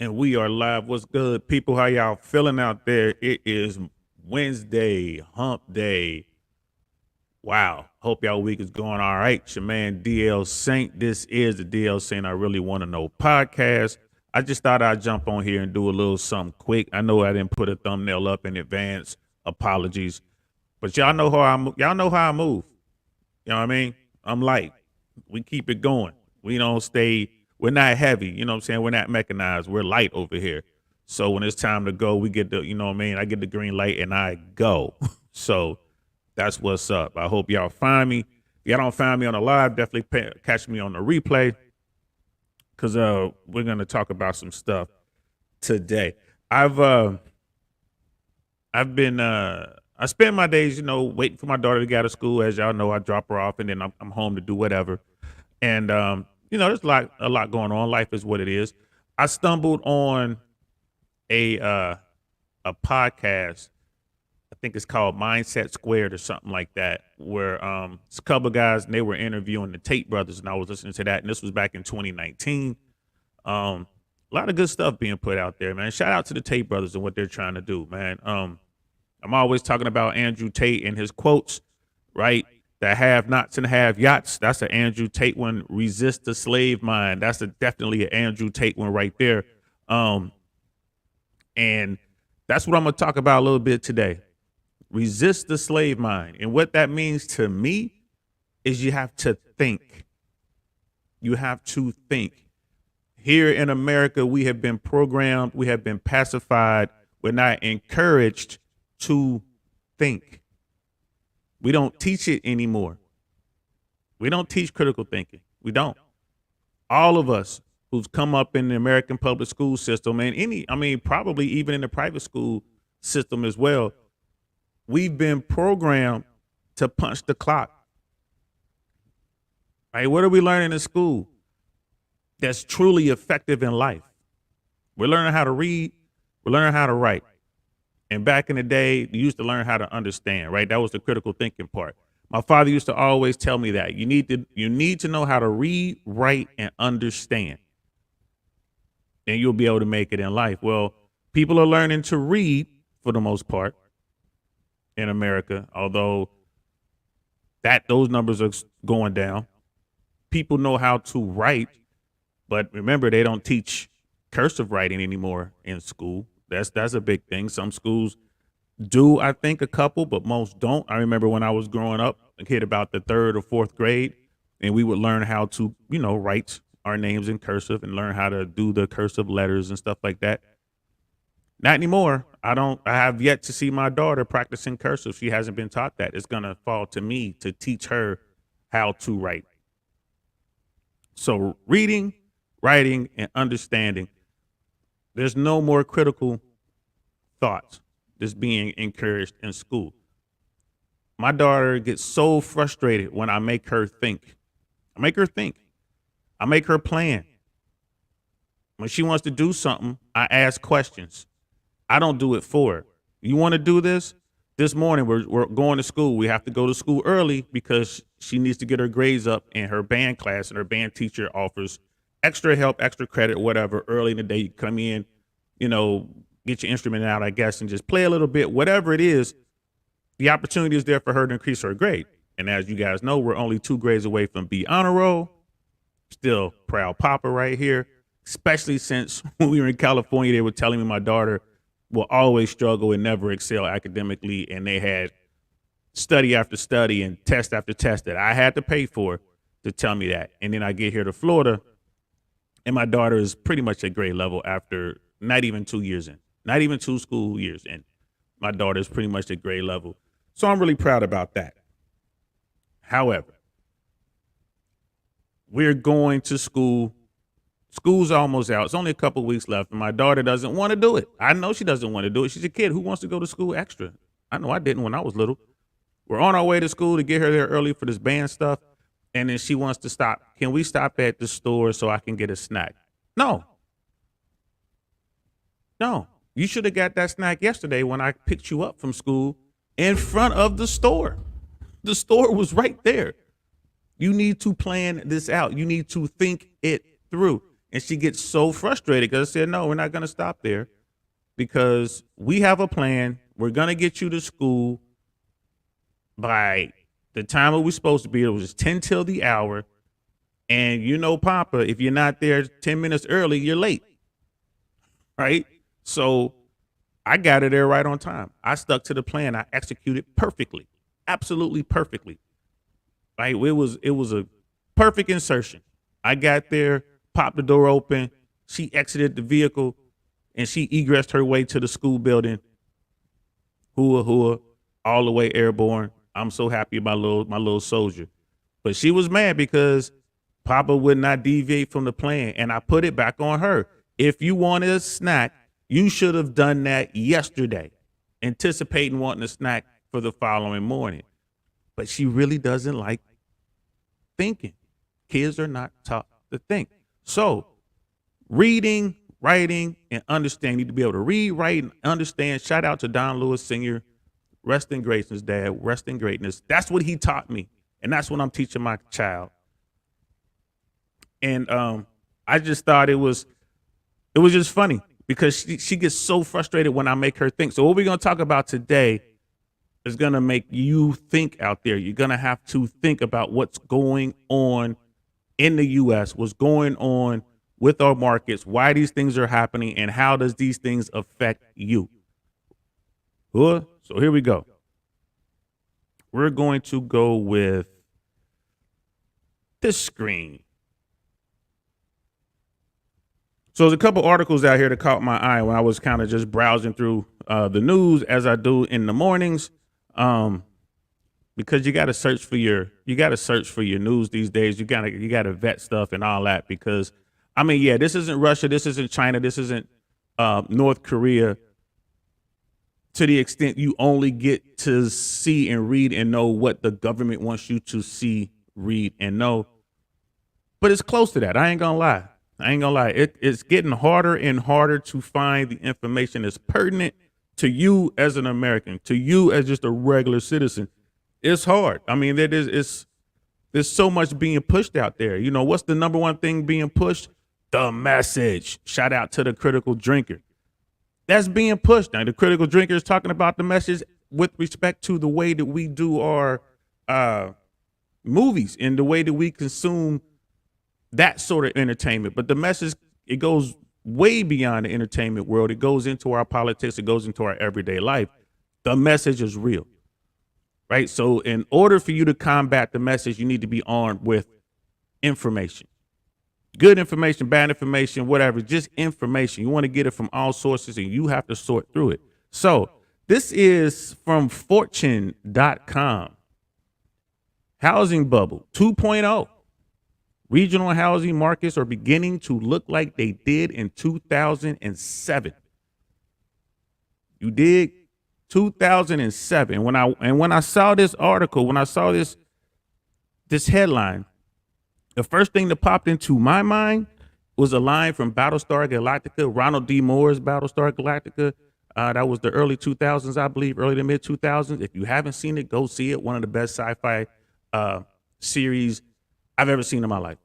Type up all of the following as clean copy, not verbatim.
And we are live. What's good, people? How y'all feeling out there? It is Wednesday, hump day. Wow. Hope y'all week is going all right. It's your man DL Saint. This is the DL Saint I Really Want to Know podcast. I just thought I'd jump on here and do a little something quick. I know I didn't put a thumbnail up in advance. Apologies. But y'all know how I move. You know what I mean? I'm light. We keep it going. We don't stay, we're not heavy. You know what I'm saying? We're not mechanized. We're light over here. So when it's time to go, we get the, you know what I mean? I get the green light and I go. So that's what's up. I hope y'all find me. If y'all don't find me on the live, definitely catch me on the replay because we're going to talk about some stuff today. I've been I spend my days, waiting for my daughter to get out of school. As y'all know, I drop her off and then I'm home to do whatever. And there's a lot going on. Life is what it is. I stumbled on a podcast. I think it's called Mindset Squared or something like that, where it's a couple of guys and they were interviewing the Tate brothers, and I was listening to that, and this was back in 2019. A lot of good stuff being put out there, man. Shout out to the Tate brothers and what they're trying to do, man. I'm always talking about Andrew Tate and his quotes, right? The have-nots and have-yachts. That's an Andrew Tate one. Resist the slave mind. That's definitely an Andrew Tate one right there. And that's what I'm going to talk about a little bit today. Resist the slave mind. And what that means to me is you have to think. You have to think. Here in America, we have been programmed. We have been pacified. We're not encouraged to think. We don't teach it anymore. We don't teach critical thinking. We don't. All of us who's come up in the American public school system and probably even in the private school system as well, we've been programmed to punch the clock. Right? What are we learning in school that's truly effective in life? We're learning how to read. We're learning how to write. And back in the day, you used to learn how to understand, right? That was the critical thinking part. My father used to always tell me that you need to know how to read, write, and understand. And you'll be able to make it in life. Well, people are learning to read for the most part in America, although those numbers are going down. People know how to write, but remember, they don't teach cursive writing anymore in school. That's a big thing. Some schools do, I think, a couple, but most don't. I remember when I was growing up, a kid about the 3rd or 4th grade, and we would learn how to, write our names in cursive and learn how to do the cursive letters and stuff like that. Not anymore. I have yet to see my daughter practicing cursive. She hasn't been taught that. It's going to fall to me to teach her how to write. So reading, writing, and understanding. There's no more critical thoughts that's being encouraged in school. My daughter gets so frustrated when I make her think. I make her think. I make her plan. When she wants to do something, I ask questions. I don't do it for her. You want to do this? This morning, we're going to school. We have to go to school early because she needs to get her grades up in her band class, and her band teacher offers extra help, extra credit, whatever, early in the day. You come in, get your instrument out, I guess, and just play a little bit, whatever it is. The opportunity is there for her to increase her grade. And as you guys know, we're only 2 grades away from B honor roll. Still proud papa right here, especially since when we were in California, they were telling me my daughter will always struggle and never excel academically. And they had study after study and test after test that I had to pay for to tell me that. And then I get here to Florida, and my daughter is pretty much at grade level after not even 2 years in, not even 2 school years in. My daughter is pretty much at grade level. So I'm really proud about that. However, we're going to school. School's almost out. It's only a couple weeks left, and my daughter doesn't want to do it. I know she doesn't want to do it. She's a kid. Who wants to go to school extra? I know I didn't when I was little. We're on our way to school to get her there early for this band stuff. And then she wants to stop. Can we stop at the store so I can get a snack? No. You should have got that snack yesterday when I picked you up from school in front of the store. The store was right there. You need to plan this out. You need to think it through. And she gets so frustrated because I said, no, we're not going to stop there because we have a plan. We're going to get you to school by the time it was supposed to be. It was 10 till the hour. And you know, Papa, if you're not there 10 minutes early, you're late. Right? So I got her there right on time. I stuck to the plan. I executed perfectly. Absolutely perfectly. Right? It was a perfect insertion. I got there, popped the door open. She exited the vehicle and she egressed her way to the school building. Hua hua, all the way airborne. I'm so happy about my little soldier. But she was mad because Papa would not deviate from the plan. And I put it back on her. If you wanted a snack, you should have done that yesterday, anticipating wanting a snack for the following morning. But she really doesn't like thinking. Kids are not taught to think. So reading, writing, and understanding. You need to be able to read, write, and understand. Shout out to Don Lewis Sr. Rest in greatness, Dad. Rest in greatness. That's what he taught me. And that's what I'm teaching my child. And I just thought it was just funny because she gets so frustrated when I make her think. So what we're going to talk about today is going to make you think out there. You're going to have to think about what's going on in the U.S., what's going on with our markets, why these things are happening, and how does these things affect you. So here we go. We're going to go with this screen. So there's a couple articles out here that caught my eye when I was kind of just browsing through the news as I do in the mornings. Because you got to search for your news these days. You got to vet stuff and all that because I mean, yeah, this isn't Russia, this isn't China, this isn't North Korea to the extent you only get to see and read and know what the government wants you to see, read, and know. But it's close to that. I ain't gonna lie. It's getting harder and harder to find the information that's pertinent to you as an American, to you as just a regular citizen. It's hard. I mean, there's so much being pushed out there. You know, what's the number one thing being pushed? The message. Shout out to the critical drinker. That's being pushed. Now, the critical drinker is talking about the message with respect to the way that we do our movies and the way that we consume that sort of entertainment. But the message, it goes way beyond the entertainment world. It goes into our politics. It goes into our everyday life. The message is real, right? So in order for you to combat the message, you need to be armed with information. Good information, bad information, whatever, just information. You want to get it from all sources and you have to sort through it. So this is from fortune.com. Housing bubble 2.0. Regional housing markets are beginning to look like they did in 2007. You dig? 2007. When I saw this article, when I saw this headline, the first thing that popped into my mind was a line from Battlestar Galactica, Ronald D. Moore's Battlestar Galactica. That was the early 2000s, I believe, early to mid 2000s. If you haven't seen it, go see it. One of the best sci-fi series I've ever seen in my life.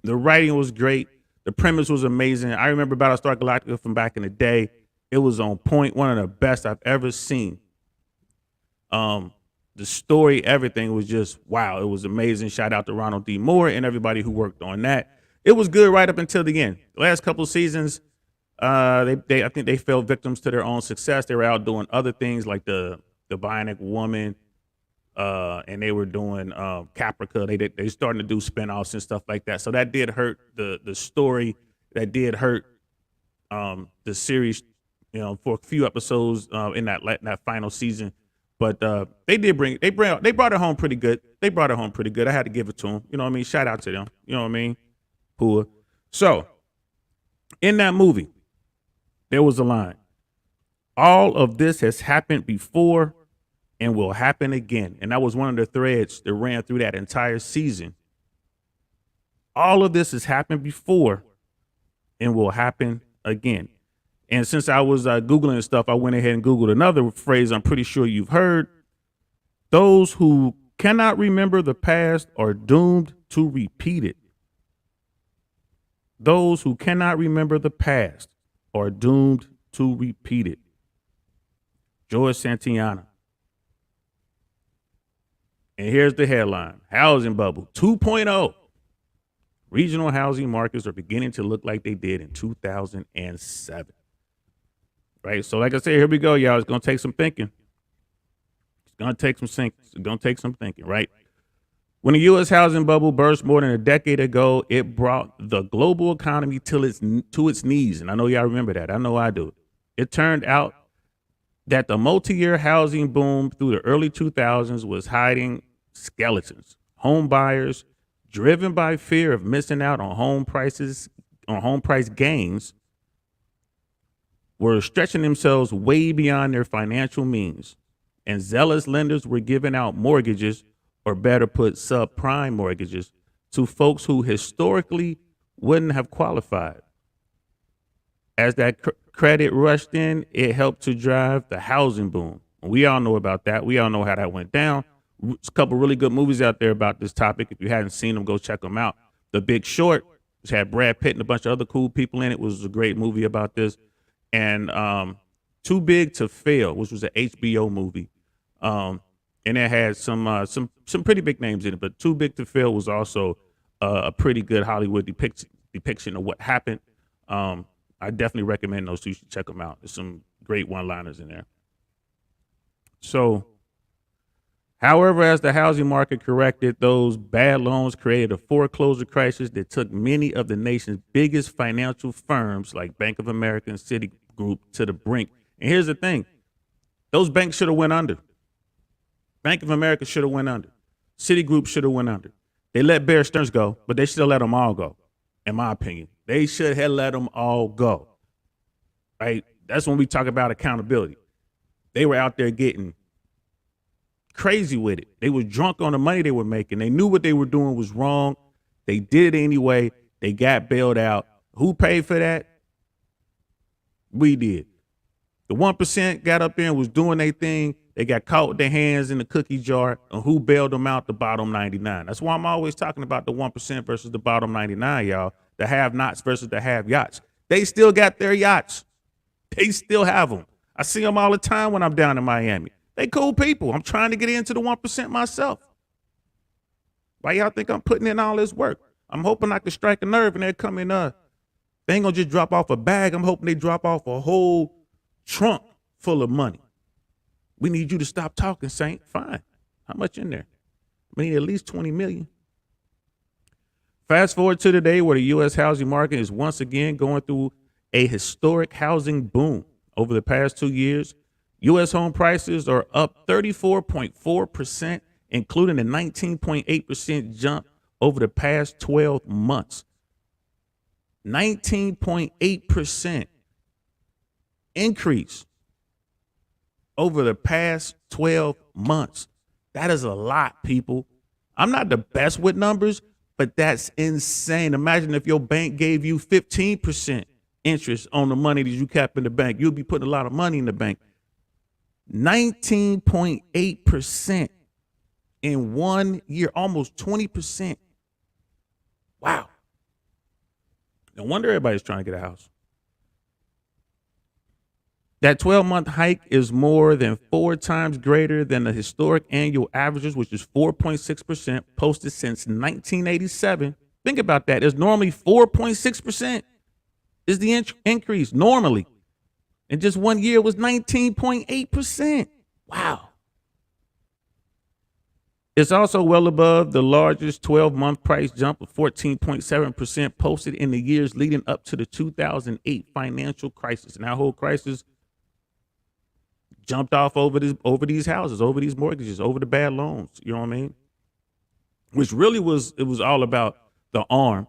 The writing was great. The premise was amazing. I remember Battlestar Galactica from back in the day. It was on point. One of the best I've ever seen. The story, everything was just wow. It was amazing. Shout out to Ronald D. Moore and everybody who worked on that. It was good right up until the end. The last couple of seasons, I think they fell victims to their own success. They were out doing other things like the Bionic Woman. And they were doing Caprica. They starting to do spinoffs and stuff like that. So that did hurt the story. That did hurt the series, for a few episodes in that final season. But they brought it home pretty good. They brought it home pretty good. I had to give it to them. You know what I mean? Shout out to them. You know what I mean? Poor. So in that movie, there was a line. All of this has happened before and will happen again. And that was one of the threads that ran through that entire season. All of this has happened before and will happen again. And since I was Googling stuff, I went ahead and Googled another phrase I'm pretty sure you've heard. Those who cannot remember the past are doomed to repeat it. Those who cannot remember the past are doomed to repeat it. George Santayana. And here's the headline: Housing Bubble 2.0. Regional housing markets are beginning to look like they did in 2007. Right? So, like I said, here we go, y'all. It's going to take some thinking. It's going to take some thinking. It's going to take some thinking, right? When the U.S. housing bubble burst more than a decade ago, it brought the global economy to its knees. And I know y'all remember that. I know I do. It turned out that the multi-year housing boom through the early 2000s was hiding skeletons. Home buyers, driven by fear of missing out on home price gains, were stretching themselves way beyond their financial means. And zealous lenders were giving out mortgages, or better put, subprime mortgages, to folks who historically wouldn't have qualified. As that credit rushed in, it helped to drive the housing boom. We all know about that. We all know how that went down. There's a couple really good movies out there about this topic. If you hadn't seen them, go check them out. The Big Short, which had Brad Pitt and a bunch of other cool people in it, was a great movie about this. And Too Big to Fail, which was an HBO movie. And it had some pretty big names in it, but Too Big to Fail was also a pretty good Hollywood depiction of what happened. I definitely recommend those two. You should check them out. There's some great one-liners in there. So, however, as the housing market corrected, those bad loans created a foreclosure crisis that took many of the nation's biggest financial firms like Bank of America and Citigroup to the brink. And here's the thing. Those banks should have went under. Bank of America should have went under. Citigroup should have went under. They let Bear Stearns go, but they should have let them all go, in my opinion. They should have let them all go. Right? That's when we talk about accountability. They were out there getting crazy with it. They were drunk on the money they were making. They knew what they were doing was wrong. They did it anyway. They got bailed out. Who paid for that? We did. The 1% got up there and was doing their thing. They got caught with their hands in the cookie jar. And who bailed them out? The bottom 99. That's why I'm always talking about the 1% versus the bottom 99, y'all. The have-nots versus the have-yachts. They still got their yachts. They still have them. I see them all the time when I'm down in Miami. They cool people. I'm trying to get into the 1% myself. Why y'all think I'm putting in all this work? I'm hoping I can strike a nerve and they're coming they ain't gonna just drop off a bag. I'm hoping they drop off a whole trunk full of money. We need you to stop talking, Saint. Fine. How much in there? We need at least 20 million. Fast forward to today where the U.S. housing market is once again going through a historic housing boom. Over the past 2 years, U.S. home prices are up 34.4%, including a 19.8% jump over the past 12 months. 19.8% increase over the past 12 months. That is a lot, people. I'm not the best with numbers, but that's insane. Imagine if your bank gave you 15% interest on the money that you kept in the bank. You'll be putting a lot of money in the bank. 19.8% in 1 year, almost 20%. Wow. No wonder everybody's trying to get a house. That 12-month hike is more than 4 times greater than the historic annual averages, which is 4.6%, posted since 1987. Think about that. It's normally 4.6% is the increase normally. In just 1 year, it was 19.8%. Wow. It's also well above the largest 12-month price jump of 14.7% posted in the years leading up to the 2008 financial crisis. And that whole crisis jumped off over these houses, over these mortgages, over the bad loans. You know what I mean? Which really was all about the ARM,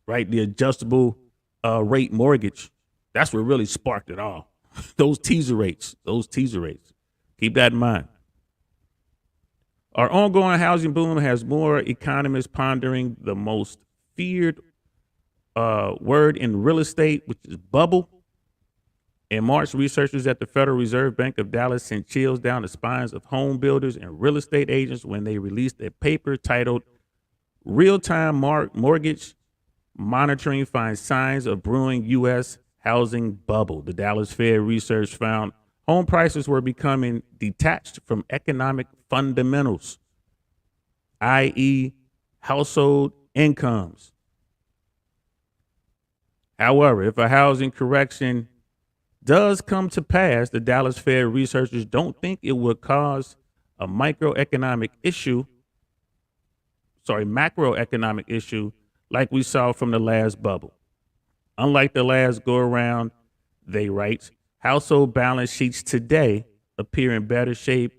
right? The adjustable rate mortgage. That's what really sparked it all. Those teaser rates. Keep that in mind. Our ongoing housing boom has more economists pondering the most feared word in real estate, which is bubble. In March, researchers at the Federal Reserve Bank of Dallas sent chills down the spines of home builders and real estate agents when they released a paper titled Real-Time Mortgage monitoring finds signs of brewing U.S. housing bubble. The Dallas Fed research found home prices were becoming detached from economic fundamentals, i.e., household incomes. However, if a housing correction does come to pass, the Dallas Fed researchers don't think it would cause a macroeconomic issue like we saw from the last bubble. Unlike the last go around, they write, household balance sheets today appear in better shape,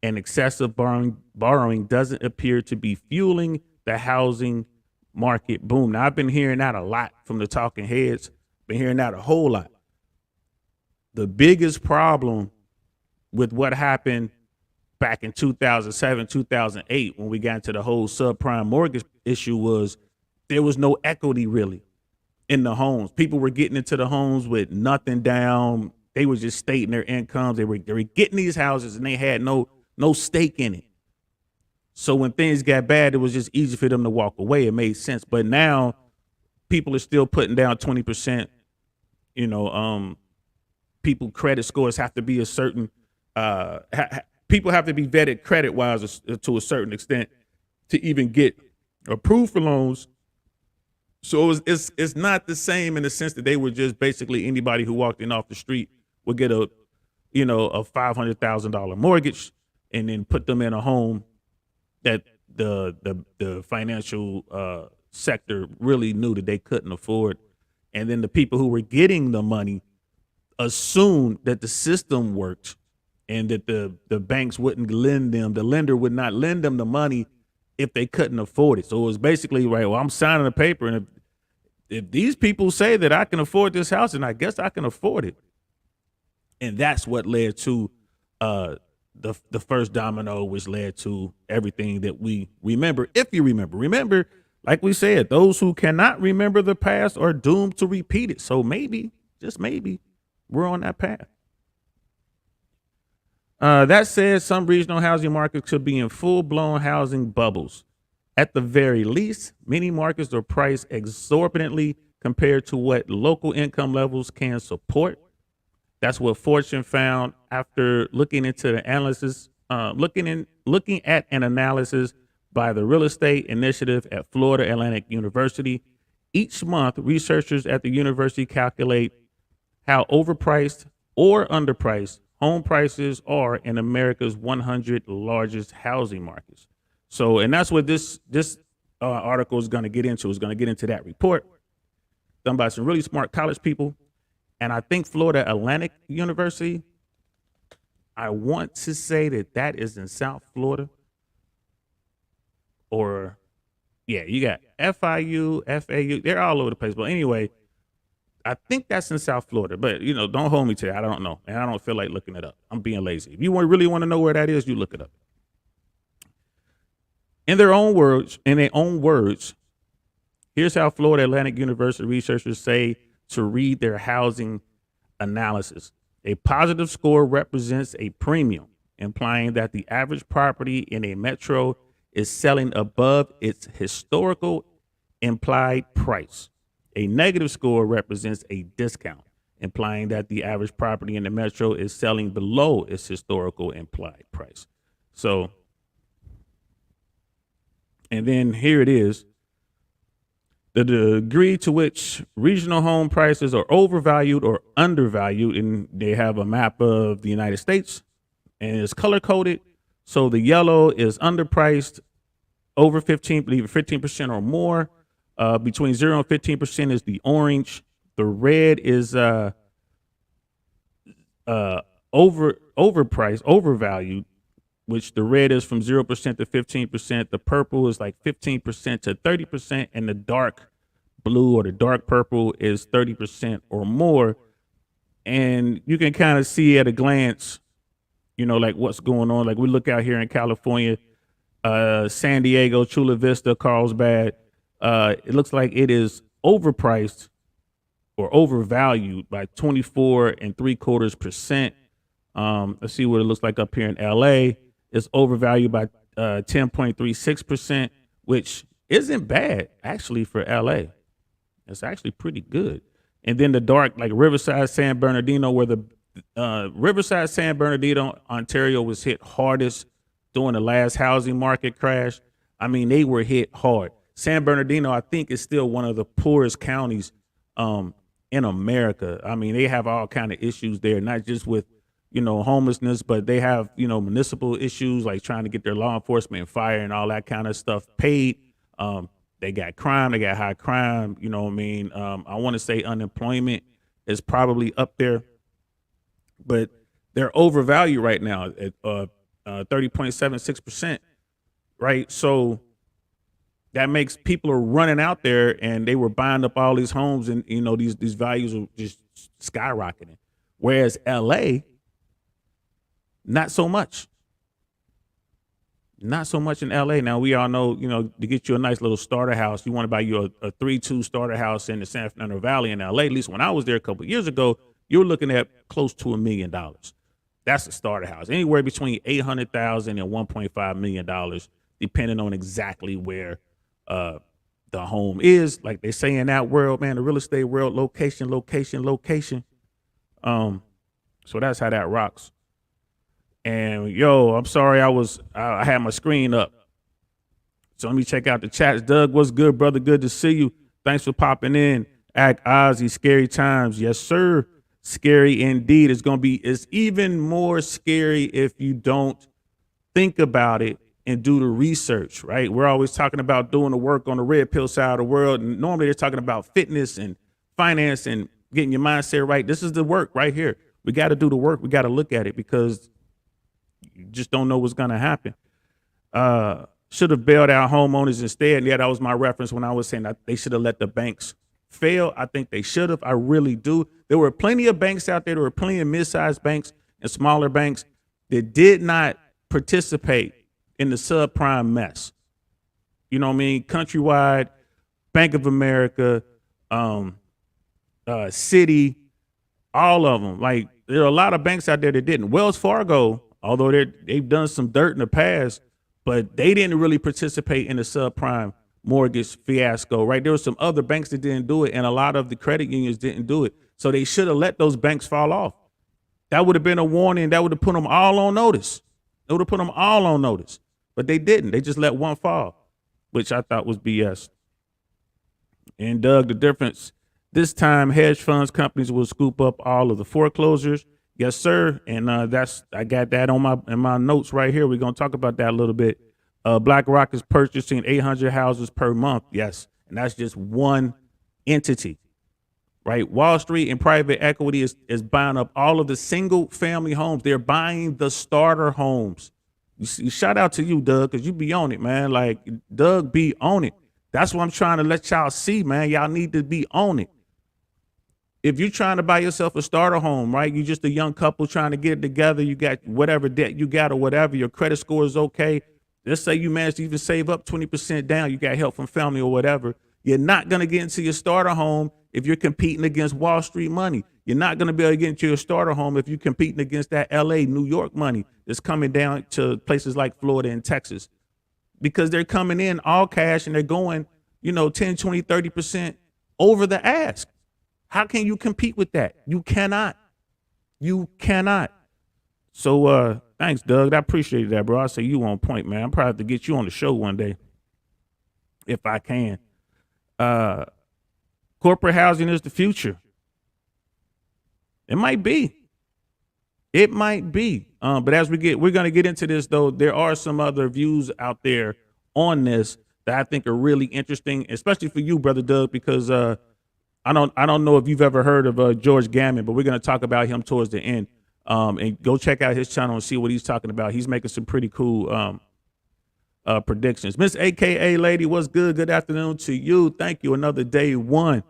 and excessive borrowing doesn't appear to be fueling the housing market boom. Now, I've been hearing that a lot from the talking heads, been hearing that a whole lot. The biggest problem with what happened back in 2007, 2008, when we got into the whole subprime mortgage issue, was there was no equity really in the homes. People were getting into the homes with nothing down. They were just stating their incomes. They were getting these houses and they had no stake in it. So when things got bad, it was just easy for them to walk away. It made sense. But now people are still putting down 20%. People credit scores have to be a certain people have to be vetted credit wise to a certain extent to even get approved for loans. So it's not the same in the sense that they were just basically anybody who walked in off the street would get a $500,000 mortgage and then put them in a home that the financial sector really knew that they couldn't afford. And then the people who were getting the money assumed that the system worked and that the banks wouldn't lend them, the lender would not lend them the money if they couldn't afford it. So it was basically, right, well, I'm signing a paper, and if these people say that I can afford this house, then I guess I can afford it. And that's what led to the first domino, which led to everything that we remember. If you remember, like we said, those who cannot remember the past are doomed to repeat it. So maybe, just maybe, we're on that path. That said, some regional housing markets could be in full-blown housing bubbles. At the very least, many markets are priced exorbitantly compared to what local income levels can support. That's what Fortune found after looking into the analysis, looking at an analysis by the Real Estate Initiative at Florida Atlantic University. Each month, researchers at the university calculate how overpriced or underpriced home prices are in America's 100 largest housing markets. So, and that's what this article is going to get into. It's going to get into that report done by some really smart college people. And I think Florida Atlantic University, I want to say that is in South Florida. Or, yeah, you got FIU, FAU, they're all over the place. But anyway, I think that's in South Florida, but don't hold me to it. I don't know, and I don't feel like looking it up. I'm being lazy. If you really want to know where that is, you look it up. In their own words, here's how Florida Atlantic University researchers say to read their housing analysis. A positive score represents a premium, implying that the average property in a metro is selling above its historical implied price. A negative score represents a discount, implying that the average property in the metro is selling below its historical implied price. So, and then here it is. The degree to which regional home prices are overvalued or undervalued, and they have a map of the United States, and it's color coded. So the yellow is underpriced, over 15% or more. Between 0 and 15% is the orange. The red is overvalued, which the red is from 0% to 15%. The purple is like 15% to 30%, and the dark blue or the dark purple is 30% or more. And you can kind of see at a glance, like what's going on. Like we look out here in California, San Diego, Chula Vista, Carlsbad. It looks like it is overpriced or overvalued by 24.75%. Let's see what it looks like up here in LA. It's overvalued by 10.36%, which isn't bad actually for LA. It's actually pretty good. And then the dark, like Riverside, San Bernardino, where the Riverside, San Bernardino, Ontario was hit hardest during the last housing market crash. I mean, they were hit hard. San Bernardino, I think, is still one of the poorest counties in America. I mean, they have all kind of issues there, not just with homelessness, but they have municipal issues like trying to get their law enforcement and fire and all that kind of stuff paid. They got crime, they got high crime. You know what I mean? I want to say unemployment is probably up there, but they're overvalued right now at 30.76%. Right, so that makes people are running out there and they were buying up all these homes, and these values are just skyrocketing. Whereas LA, not so much. Not so much in LA. Now we all know, to get you a nice little starter house, you want to buy you a 3-2 starter house in the San Fernando Valley in LA. At least when I was there a couple of years ago, you were looking at close to $1 million. That's a starter house. Anywhere between $800,000 and $1.5 million, depending on exactly where the home is. Like they say in that world, man, the real estate world, location. So that's how that rocks. And I'm sorry I had my screen up. So let me check out the chats. Doug, what's good, brother? Good to see you. Thanks for popping in. Act Ozzy, scary times. Yes, sir. Scary indeed. It's even more scary if you don't think about it and do the research, right? We're always talking about doing the work on the red pill side of the world. And normally they're talking about fitness and finance and getting your mindset right. This is the work right here. We got to do the work. We got to look at it because you just don't know what's going to happen. Should have bailed out homeowners instead. Yeah, that was my reference when I was saying that they should have let the banks fail. I think they should have. I really do. There were plenty of banks out there. There were plenty of mid-sized banks and smaller banks that did not participate in the subprime mess. You know what I mean? Countrywide, Bank of America, Citi, all of them. Like, there are a lot of banks out there that didn't. Wells Fargo, although they've done some dirt in the past, but they didn't really participate in the subprime mortgage fiasco, right? There were some other banks that didn't do it, and a lot of the credit unions didn't do it. So they should have let those banks fall off. That would have been a warning. That would have put them all on notice. It would have put them all on notice. But they didn't. They just let one fall, which I thought was BS. And Doug, the difference, this time hedge funds companies will scoop up all of the foreclosures. Yes, sir. And I got that in my notes right here. We're gonna talk about that a little bit. BlackRock is purchasing 800 houses per month. Yes, and that's just one entity, right? Wall Street and private equity is buying up all of the single family homes. They're buying the starter homes. Shout out to you, Doug, because you be on it, man. Like, Doug be on it. That's what I'm trying to let y'all see, man. Y'all need to be on it. If you're trying to buy yourself a starter home, right? You're just a young couple trying to get it together. You got whatever debt you got or whatever. Your credit score is okay. Let's say you managed to even save up 20% down. You got help from family or whatever. You're not going to get into your starter home if you're competing against Wall Street money. You're not going to be able to get into your starter home if you're competing against that LA, New York money that's coming down to places like Florida and Texas, because they're coming in all cash and they're going, 10, 20, 30% over the ask. How can you compete with that? You cannot. You cannot. So thanks, Doug. I appreciate that, bro. I say you on point, man. I'm proud to get you on the show one day if I can. Corporate housing is the future. It might be. It might be. But as we're going to get into this, though, there are some other views out there on this that I think are really interesting, especially for you, Brother Doug, because I don't know if you've ever heard of George Gammon, but we're going to talk about him towards the end. And go check out his channel and see what he's talking about. He's making some pretty cool predictions. Miss AKA Lady, what's good? Good afternoon to you. Thank you. Another day one.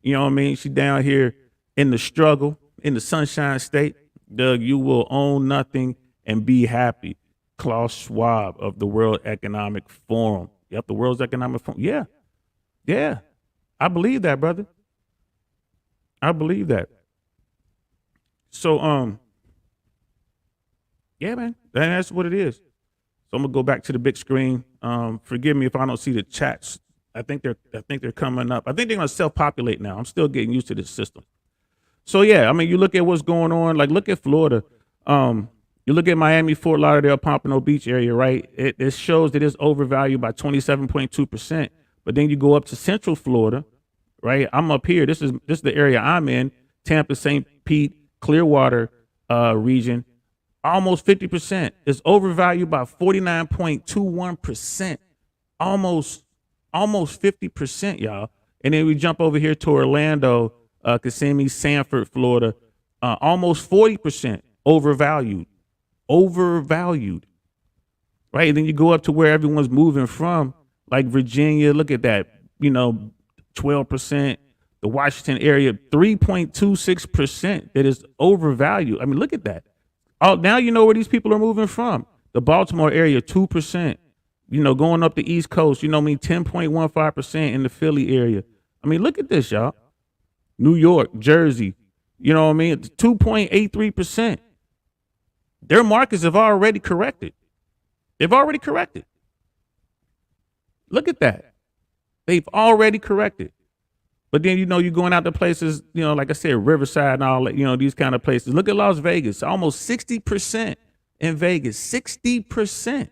You know what I mean? She down here in the struggle, in the Sunshine State. Doug, you will own nothing and be happy. Klaus Schwab of the World Economic Forum. Yep, the World Economic Forum. Yeah. Yeah. I believe that, brother. I believe that. So, yeah, man, that's what it is. So I'm gonna go back to the big screen. Forgive me if I don't see the chats I think they're coming up. I think they're gonna self-populate now. I'm still getting used to this system. So yeah, I mean, you look at what's going on. Like, look at Florida. Um, you look at Miami, Fort Lauderdale, Pompano Beach area, right? It shows that it's overvalued by 27.2%. But then you go up to Central Florida, right? I'm up here. This is the area I'm in. Tampa, St. Pete, Clearwater region. Almost 50%. It's overvalued by 49.21%. Almost almost 50%, y'all. And then we jump over here to Orlando, Kissimmee, Sanford, Florida, almost 40% overvalued, right? And then you go up to where everyone's moving from, like Virginia, look at that, 12%, the Washington area, 3.26% that is overvalued. I mean, look at that. Oh, now you know where these people are moving from. The Baltimore area, 2%. Going up the East Coast, 10.15% in the Philly area. I mean, look at this, y'all. New York, Jersey, It's 2.83%. Their markets have already corrected. They've already corrected. Look at that. They've already corrected. But then, you're going out to places, like I said, Riverside and all that, these kind of places. Look at Las Vegas, almost 60% in Vegas, 60%.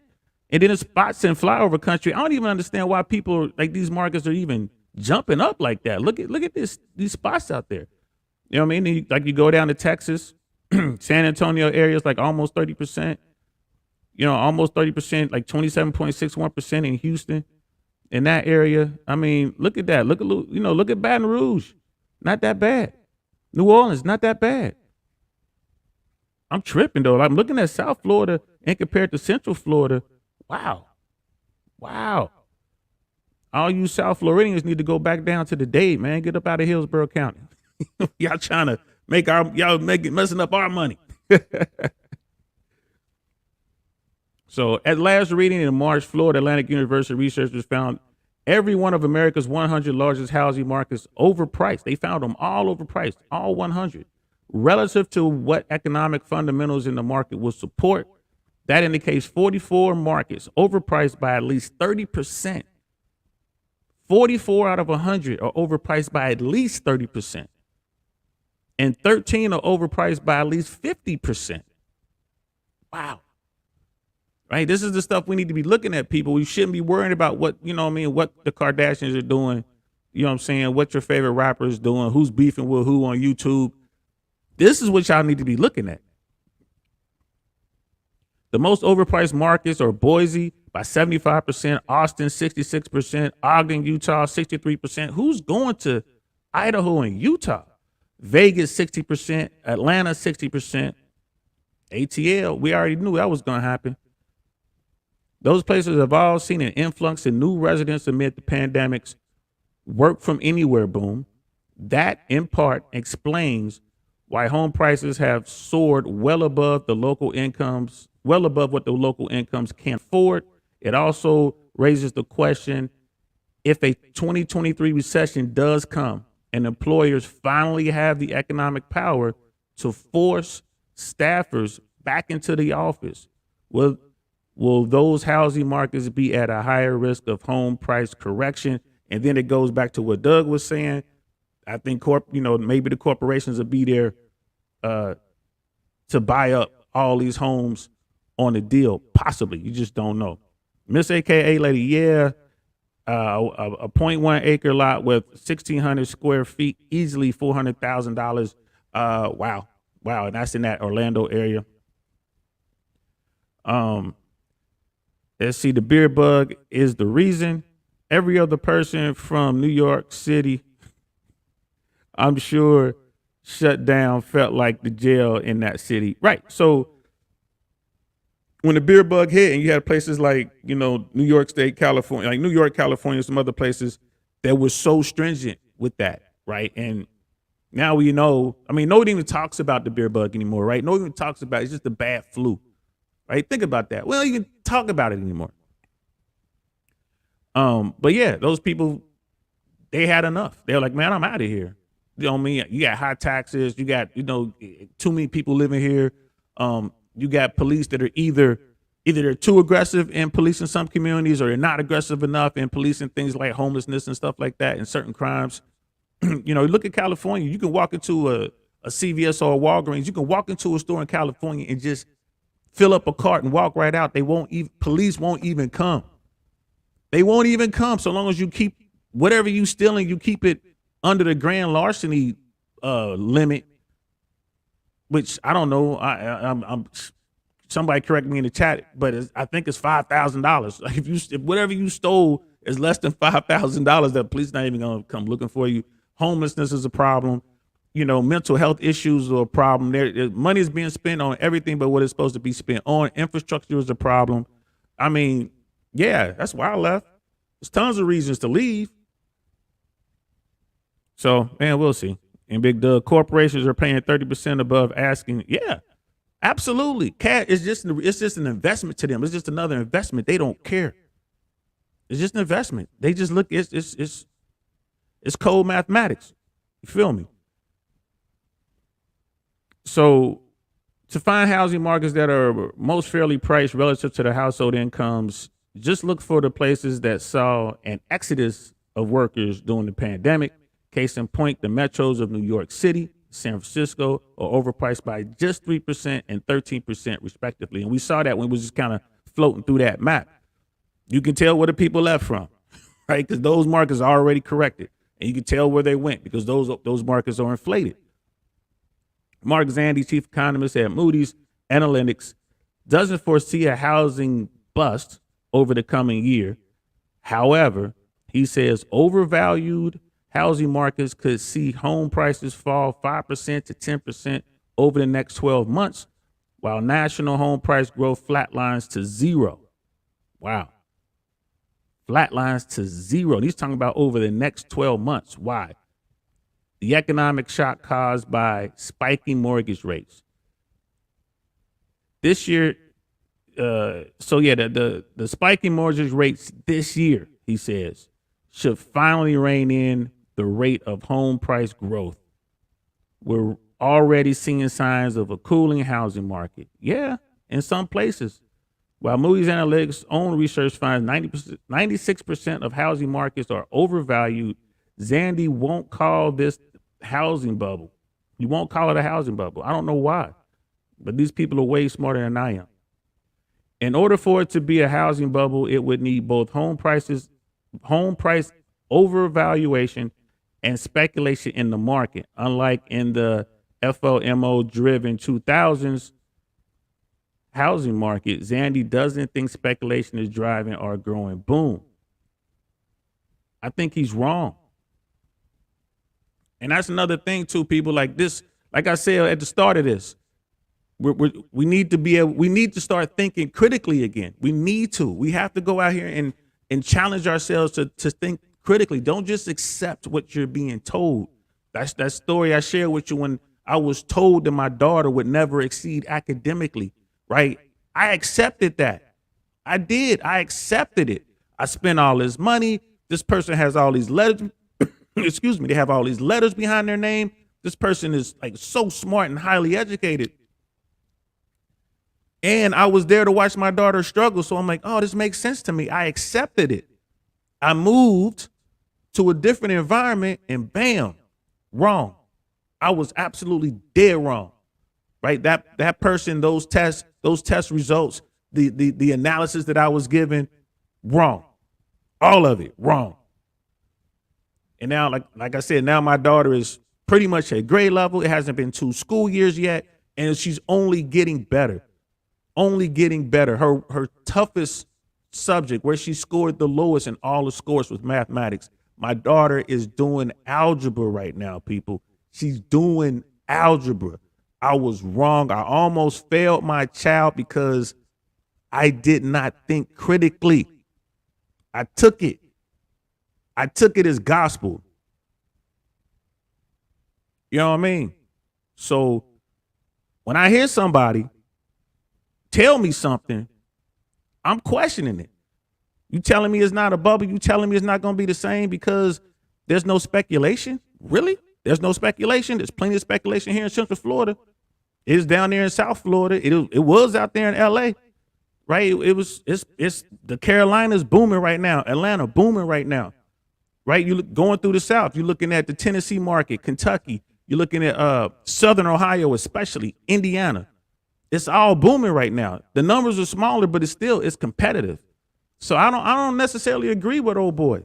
And then in spots in flyover country, I don't even understand why people like these markets are even jumping up like that. Look at these spots out there. You know what I mean? Like you go down to Texas, San Antonio areas like almost 30%. Almost 30%, like 27.61% in Houston. In that area, I mean, look at that. Look at Baton Rouge, not that bad. New Orleans, not that bad. I'm tripping though. I'm looking at South Florida and compared to Central Florida. Wow. All you South Floridians need to go back down to the Dade, man. Get up out of Hillsborough County. Y'all trying to messing up our money. So at last reading in March, Florida Atlantic University researchers found every one of America's 100 largest housing markets overpriced. They found them all overpriced, all 100, relative to what economic fundamentals in the market will support. That indicates 44 markets overpriced by at least 30%. 44 out of 100 are overpriced by at least 30%. And 13 are overpriced by at least 50%. Wow. Right? This is the stuff we need to be looking at, people. We shouldn't be worrying about what the Kardashians are doing. What your favorite rapper is doing, who's beefing with who on YouTube. This is what y'all need to be looking at. The most overpriced markets are Boise by 75%, Austin 66%, Ogden, Utah 63%. Who's going to Idaho and Utah? Vegas 60%, Atlanta 60%. ATL, we already knew that was going to happen. Those places have all seen an influx in new residents amid the pandemic's work from anywhere boom. That, in part, explains why home prices have soared well above what the local incomes can afford. It also raises the question, if a 2023 recession does come and employers finally have the economic power to force staffers back into the office, will those housing markets be at a higher risk of home price correction? And then it goes back to what Doug was saying. I think maybe the corporations will be there to buy up all these homes on the deal. Possibly, you just don't know. Miss AKA lady, yeah, a 0.1 acre lot with 1,600 square feet, easily $400,000. Wow, and that's in that Orlando area. Let's see, the beer bug is the reason. Every other person from New York City, I'm sure, shut down, felt like the jail in that city. Right. So when the beer bug hit and you had places like, New York State, California, like New York, California, some other places that were so stringent with that. Right. And now nobody even talks about the beer bug anymore. Right. Nobody even talks about it. It's just a bad flu. Right. Think about that. We don't even talk about it anymore. But yeah, those people, they had enough. They're like, man, I'm out of here. You got high taxes. You got, too many people living here. You got police that are either either they're too aggressive in policing some communities or they're not aggressive enough in policing things like homelessness and stuff like that and certain crimes. Look at California. You can walk into a CVS or a Walgreens. You can walk into a store in California and just fill up a cart and walk right out. Police won't even come. They won't even come so long as you keep whatever you stealing, you keep it under the grand larceny limit, which I don't know. I'm somebody correct me in the chat, but I think it's $5,000. Like if whatever you stole is less than $5,000, the police not even gonna come looking for you. Homelessness is a problem. Mental health issues are a problem. Money is being spent on everything but what it's supposed to be spent on. Infrastructure is a problem. I mean, yeah, that's why I left. There's tons of reasons to leave. So, man, we'll see. And Big Doug, corporations are paying 30% above asking. Yeah, absolutely. It's just an investment to them. It's just another investment. They don't care. It's just an investment. They just look. It's cold mathematics. You feel me? So, to find housing markets that are most fairly priced relative to the household incomes, just look for the places that saw an exodus of workers during the pandemic. Case in point, the metros of New York City, San Francisco are overpriced by just 3% and 13% respectively. And we saw that when we was just kind of floating through that map. You can tell where the people left from, right? Because those markets are already corrected. And you can tell where they went because those markets are inflated. Mark Zandi, chief economist at Moody's Analytics, doesn't foresee a housing bust over the coming year. However, he says overvalued housing markets could see home prices fall 5% to 10% over the next 12 months, while national home price growth flatlines to zero. Wow. Flatlines to zero. And he's talking about over the next 12 months. Why? The economic shock caused by spiking mortgage rates. This year, the spiking mortgage rates this year, he says, should finally rein in the rate of home price growth. We're already seeing signs of a cooling housing market. Yeah, in some places. While Moody's Analytics' own research finds 96% of housing markets are overvalued, Zandi won't call this housing bubble. He won't call it a housing bubble. I don't know why, but these people are way smarter than I am. In order for it to be a housing bubble, it would need both home price overvaluation and speculation in the market. Unlike in the FOMO-driven 2000s housing market, Zandi doesn't think speculation is driving our growing boom. I think he's wrong. And that's another thing too, people like this, like I said at the start of this, we need to start thinking critically again. We have to go out here and challenge ourselves to think critically. Don't just accept what you're being told. That's that story I shared with you when I was told that my daughter would never exceed academically, right? I accepted that. I did. I accepted it. I spent all this money. This person has all these letters. Excuse me. They have all these letters behind their name. This person is like so smart and highly educated. And I was there to watch my daughter struggle. So I'm like, oh, this makes sense to me. I accepted it. I moved to a different environment and bam, wrong. I was absolutely dead wrong, right? That person, those test results, the analysis that I was given, wrong. All of it, wrong. And now, like I said, now my daughter is pretty much at grade level. It hasn't been 2 school years yet, and she's only getting better. Only getting better. Her toughest subject, where she scored the lowest in all the scores, was mathematics. My daughter is doing algebra right now, people. She's doing algebra. I was wrong. I almost failed my child because I did not think critically. I took it as gospel. You know what I mean? So when I hear somebody tell me something, I'm questioning it. You telling me it's not a bubble? You telling me it's not going to be the same because there's no speculation? Really? There's no speculation? There's plenty of speculation here in Central Florida. It's down there in South Florida. It was out there in LA, right? It's the Carolinas booming right now, Atlanta booming right now, right? You look going through the South, you're looking at the Tennessee market, Kentucky, you're looking at Southern Ohio, especially Indiana. It's all booming right now. The numbers are smaller, but it's competitive. So I don't necessarily agree with old boy.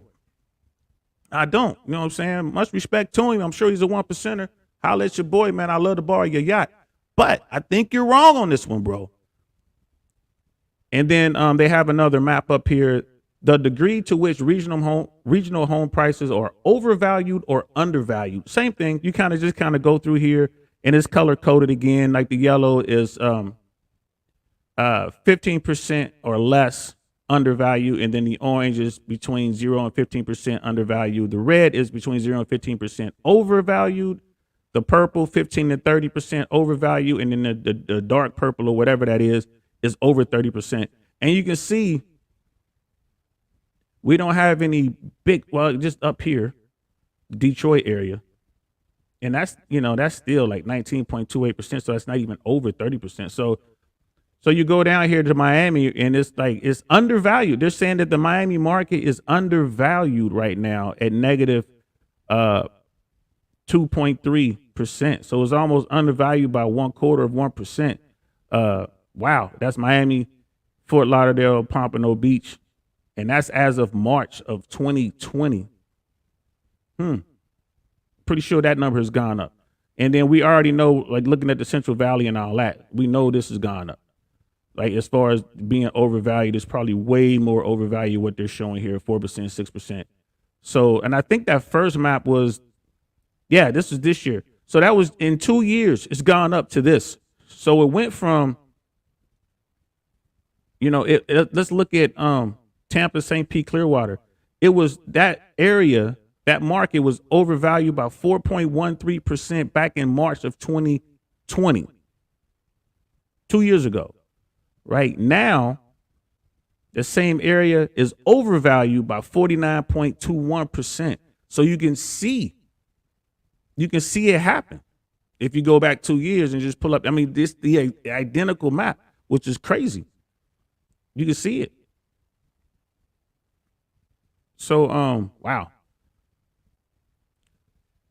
I don't. You know what I'm saying? Much respect to him. I'm sure he's a 1%er. Holla at your boy, man. I love to borrow your yacht. But I think you're wrong on this one, bro. And then they have another map up here. The degree to which regional home prices are overvalued or undervalued. Same thing. You kind of go through here, and it's color coded again. Like the yellow is 15% or less undervalued, and then the orange is between 0 and 15% undervalued. The red is between 0 and 15% overvalued. The purple, 15 to 30% overvalued, and then the dark purple or whatever that is over 30%. And you can see we don't have any big, well, just up here, Detroit area. And that's still like 19.28%. So that's not even over 30%. So you go down here to Miami, and it's undervalued. They're saying that the Miami market is undervalued right now at negative 2.3%. So it's almost undervalued by 0.25%. Wow, that's Miami, Fort Lauderdale, Pompano Beach, and that's as of March of 2020. Pretty sure that number has gone up. And then we already know, like looking at the Central Valley and all that, we know this has gone up. Like as far as being overvalued, it's probably way more overvalued what they're showing here, 4%, 6%. So, and I think that first map was, this was this year. So that was in 2 years, it's gone up to this. So it went from, let's look at Tampa, St. Pete, Clearwater. It was that area, that market was overvalued by 4.13% back in March of 2020, 2 years ago. Right now, the same area is overvalued by 49.21%. So you can see it happen. If you go back 2 years and just pull up, this the identical map, which is crazy. You can see it. So, wow.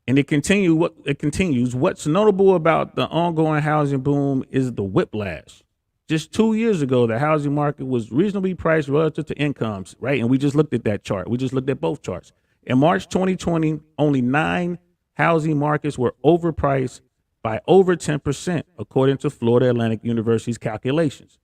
And it continues. What's notable about the ongoing housing boom is the whiplash. Just 2 years ago, the housing market was reasonably priced relative to incomes, right? And we just looked at that chart. We just looked at both charts. In March 2020, only 9 housing markets were overpriced by over 10%, according to Florida Atlantic University's calculations.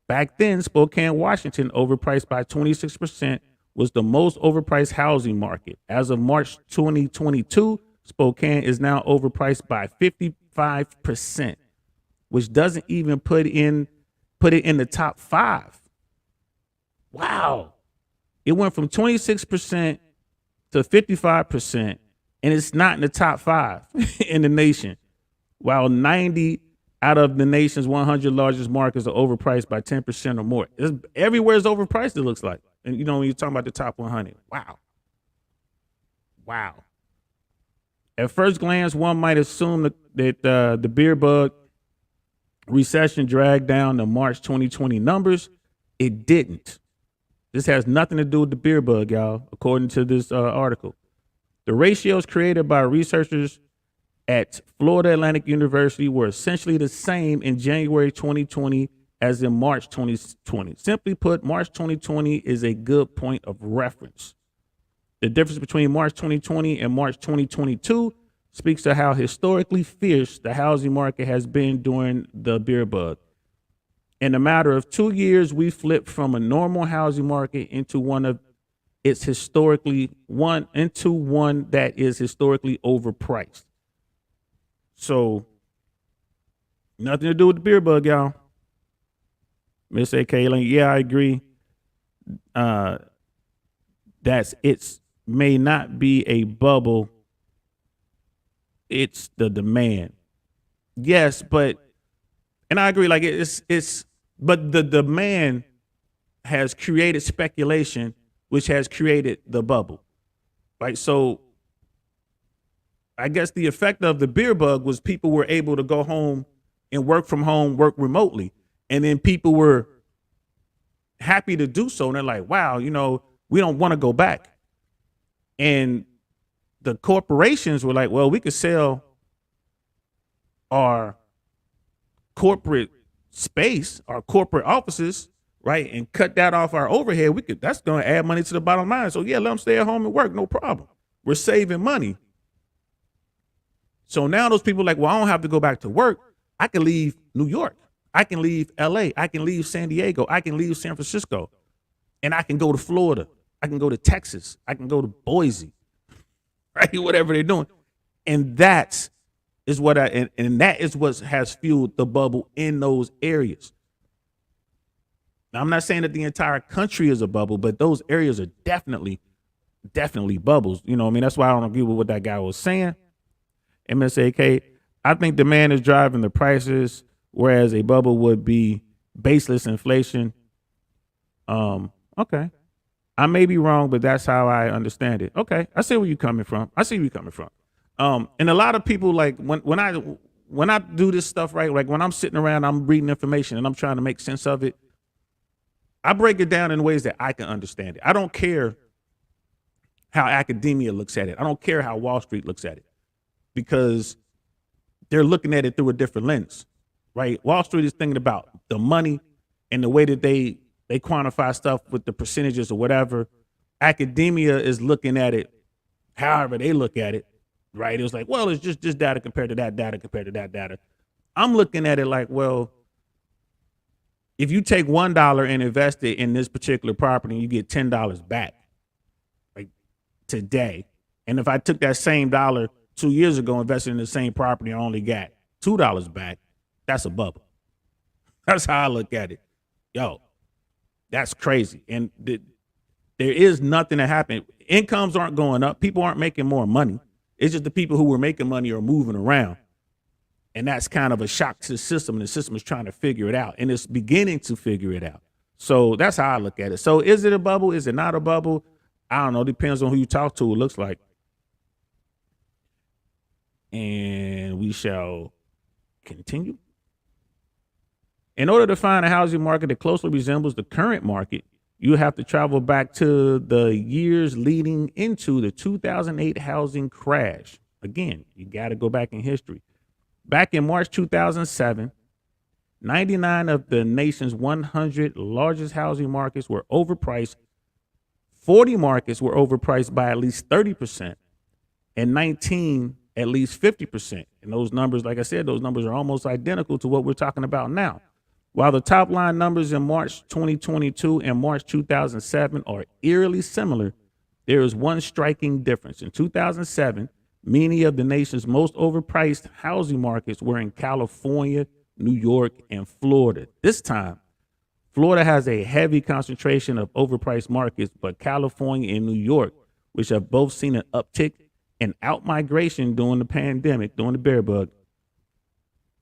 Back then, Spokane, Washington, overpriced by 26%, was the most overpriced housing market. As of March 2022, Spokane is now overpriced by 55%. Which doesn't even put it in the top 5. Wow. It went from 26% to 55%, and it's not in the top 5 in the nation. While 90 out of the nation's 100 largest markets are overpriced by 10% or more. Everywhere is overpriced, it looks like. And when you're talking about the top 100. Wow. At first glance, one might assume that the beer bug recession dragged down the March 2020 numbers. It didn't. This has nothing to do with the beer bug, y'all, according to this article. The ratios created by researchers at Florida Atlantic University were essentially the same in January 2020 as in March 2020. Simply put, March 2020 is a good point of reference. The difference between March 2020 and March 2022 speaks to how historically fierce the housing market has been during the beer bug. In a matter of 2 years, we flipped from a normal housing market into one that is historically overpriced. So nothing to do with the beer bug, y'all. Miss A. Kaylin, I agree. It may not be a bubble. It's the demand. Yes, but, and I agree, like but the demand has created speculation, which has created the bubble. Right. So I guess the effect of the beer bug was people were able to go home and work from home, work remotely. And then people were happy to do so. And they're like, wow, we don't want to go back. And the corporations were like, well, we could sell our corporate space, our corporate offices, right, and cut that off our overhead. That's going to add money to the bottom line. So yeah, let them stay at home and work, no problem. We're saving money. So now those people are like, well, I don't have to go back to work. I can leave New York. I can leave LA. I can leave San Diego. I can leave San Francisco. And I can go to Florida. I can go to Texas. I can go to Boise, right? Whatever they're doing. And that is what has fueled the bubble in those areas. Now, I'm not saying that the entire country is a bubble, but those areas are definitely bubbles. You know what I mean? That's why I don't agree with what that guy was saying. MSAK, I think demand is driving the prices, whereas a bubble would be baseless inflation. Okay. I may be wrong, but that's how I understand it. Okay. I see where you're coming from. And a lot of people, like when I do this stuff, right, like when I'm sitting around, I'm reading information and I'm trying to make sense of it, I break it down in ways that I can understand it. I don't care how academia looks at it. I don't care how Wall Street looks at it, because they're looking at it through a different lens, right? Wall Street is thinking about the money and the way that they quantify stuff with the percentages or whatever. Academia is looking at it however they look at it, right? It was like, well, it's just this data compared to that data compared to that data. I'm looking at it like, well, if you take $1 and invest it in this particular property, you get $10 back, like today. And if I took that same dollar 2 years ago, invested in the same property, I only got $2 back. That's a bubble. That's how I look at it. Yo, that's crazy. And there is nothing that happened. Incomes aren't going up. People aren't making more money. It's just the people who were making money are moving around. And that's kind of a shock to the system. And the system is trying to figure it out. And it's beginning to figure it out. So that's how I look at it. So is it a bubble? Is it not a bubble? I don't know. Depends on who you talk to, it looks like. And we shall continue. In order to find a housing market that closely resembles the current market, you have to travel back to the years leading into the 2008 housing crash. Again, you got to go back in history. Back in March 2007, 99 of the nation's 100 largest housing markets were overpriced. 40 markets were overpriced by at least 30%, and 19 at least 50%. And those numbers, like I said, those numbers are almost identical to what we're talking about now. While the top line numbers in March 2022 and March 2007 are eerily similar, there is one striking difference. In 2007, many of the nation's most overpriced housing markets were in California, New York, and Florida. This time, Florida has a heavy concentration of overpriced markets, but California and New York, which have both seen an uptick in outmigration during the pandemic, during the bear bug,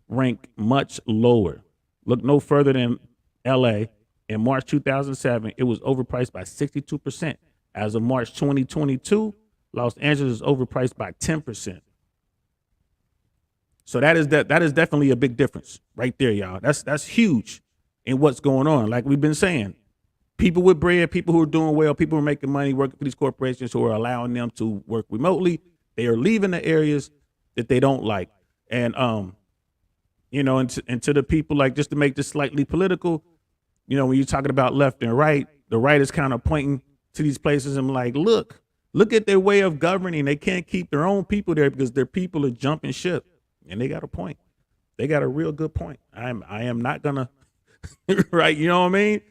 rank much lower. Look no further than LA. In March 2007, it was overpriced by 62%. As of March 2022, Los Angeles is overpriced by 10%. So that is definitely a big difference right there, y'all. That's huge in what's going on. Like we've been saying, people with bread, people who are doing well, people who are making money, working for these corporations who are allowing them to work remotely, they are leaving the areas that they don't like. And and to the people, like, just to make this slightly political, when you're talking about left and right, the right is kind of pointing to these places and like, look at their way of governing. They can't keep their own people there because their people are jumping ship. And they got a point. They got a real good point. I am not gonna right, you know what I mean?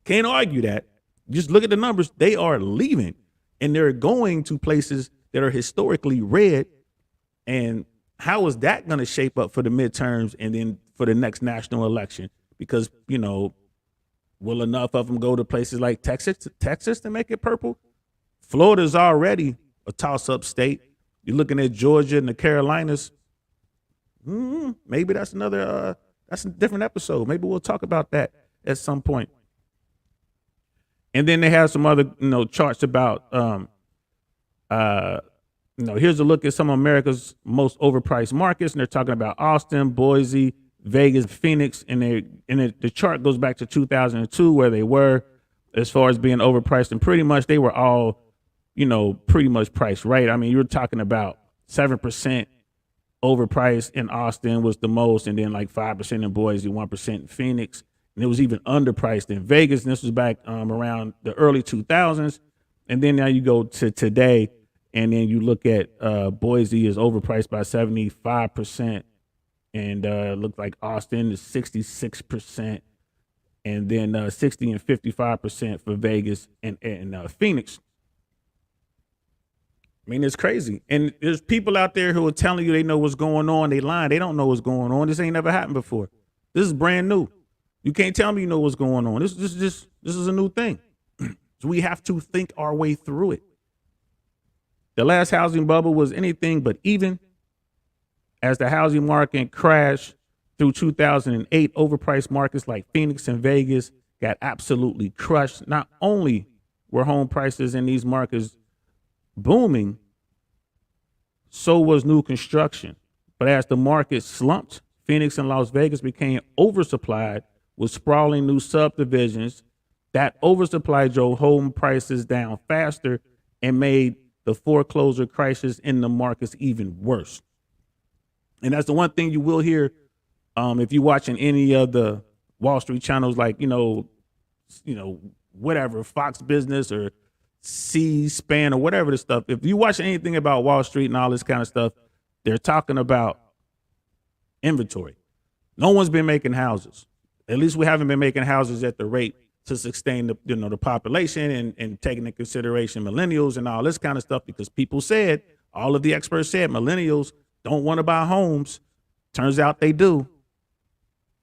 Can't argue that. Just look at the numbers. They are leaving and they're going to places that are historically red. And how is that going to shape up for the midterms and then for the next national election? Because, will enough of them go to places like Texas to make it purple? Florida's already a toss-up state. You're looking at Georgia and the Carolinas. Maybe that's that's a different episode. Maybe we'll talk about that at some point. And then they have some other, charts about, here's a look at some of America's most overpriced markets. And they're talking about Austin, Boise, Vegas, Phoenix, and the chart goes back to 2002 where they were as far as being overpriced, and pretty much they were all, pretty much priced right. I mean, you're talking about 7% overpriced in Austin was the most, and then like 5% in Boise, 1% in Phoenix, and it was even underpriced in Vegas. And this was back around the early 2000s, and then now you go to today, and then you look at Boise is overpriced by 75%, and looked like Austin is 66%, and then 60 and 55% for Vegas and Phoenix. I mean, it's crazy. And there's people out there who are telling you they know what's going on. They lying. They don't know what's going on. This ain't never happened before. This is brand new. You can't tell me you know what's going on. This is a new thing. So we have to think our way through it. The last housing bubble was anything but even. As the housing market crashed through 2008, overpriced markets like Phoenix and Vegas got absolutely crushed. Not only were home prices in these markets booming, so was new construction. But as the market slumped, Phoenix and Las Vegas became oversupplied with sprawling new subdivisions. That oversupply drove home prices down faster and made the foreclosure crisis in the markets even worse. And that's the one thing you will hear if you're watching any of the Wall Street channels, like, whatever, Fox Business or C-SPAN or whatever the stuff. If you watch anything about Wall Street and all this kind of stuff, they're talking about inventory. No one's been making houses. At least we haven't been making houses at the rate to sustain the population and taking into consideration millennials and all this kind of stuff, because people said, all of the experts said, millennials don't want to buy homes. Turns out they do.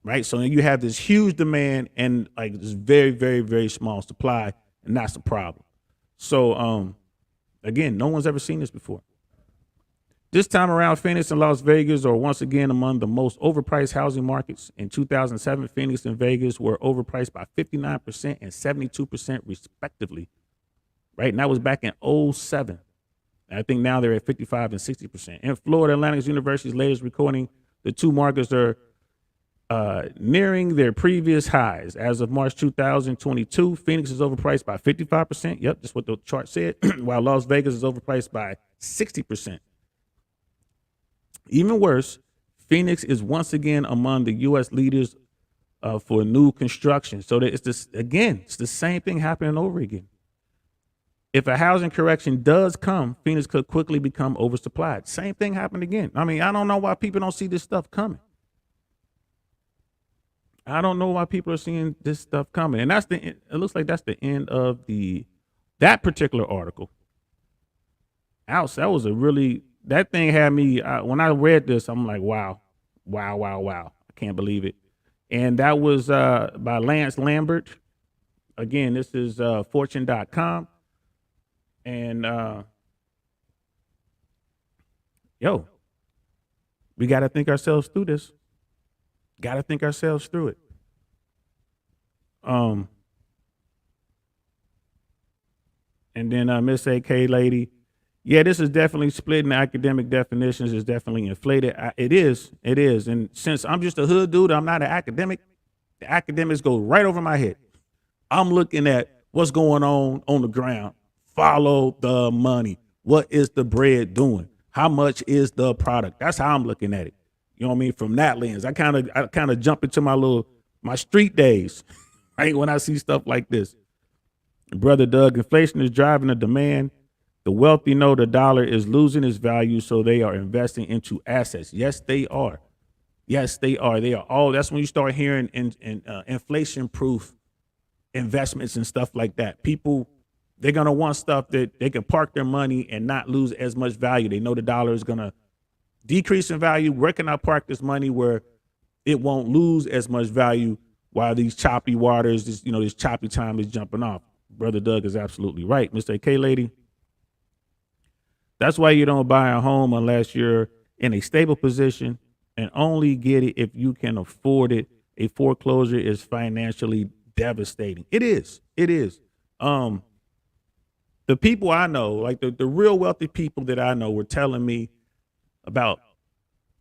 Right. So you have this huge demand and like this very, very, very small supply. And that's the problem. So, again, no one's ever seen this before. This time around, Phoenix and Las Vegas are once again among the most overpriced housing markets. In 2007, Phoenix and Vegas were overpriced by 59% and 72% respectively. Right. And that was back in 2007. I think now they're at 55 and 60%. In Florida Atlantic University's latest recording, the two markets are nearing their previous highs. As of March 2022, Phoenix is overpriced by 55%. Yep, that's what the chart said, while Las Vegas is overpriced by 60%. Even worse, Phoenix is once again among the U.S. leaders for new construction. So that it's the same thing happening over again. If a housing correction does come, Phoenix could quickly become oversupplied. Same thing happened again. I mean, I don't know why people don't see this stuff coming. I don't know why people are seeing this stuff coming. And it looks like that's the end of that particular article. That thing had me, when I read this, I'm like, wow. I can't believe it. And that was by Lance Lambert. Again, this is fortune.com. And we got to think ourselves through this. Got to think ourselves through it. And then Miss AK lady, yeah, this is definitely splitting the academic definitions. Is definitely inflated. It is. And since I'm just a hood dude, I'm not an academic. The academics go right over my head. I'm looking at what's going on the ground. Follow the money. What is the bread doing? How much is the product? That's how I'm looking at it. You know what I mean? From that lens, I kind of jump into my street days, right? When I see stuff like this. Brother Doug, inflation is driving the demand. The wealthy know the dollar is losing its value, so they are investing into assets. Yes, they are. They are all. That's when you start hearing inflation-proof investments and stuff like that. People, they're going to want stuff that they can park their money and not lose as much value. They know the dollar is going to decrease in value. Where can I park this money where it won't lose as much value while these choppy waters, this choppy time is jumping off? Brother Doug is absolutely right. Mr. AK lady, that's why you don't buy a home unless you're in a stable position, and only get it if you can afford it. A foreclosure is financially devastating. It is. The people I know, like the real wealthy people that I know, were telling me about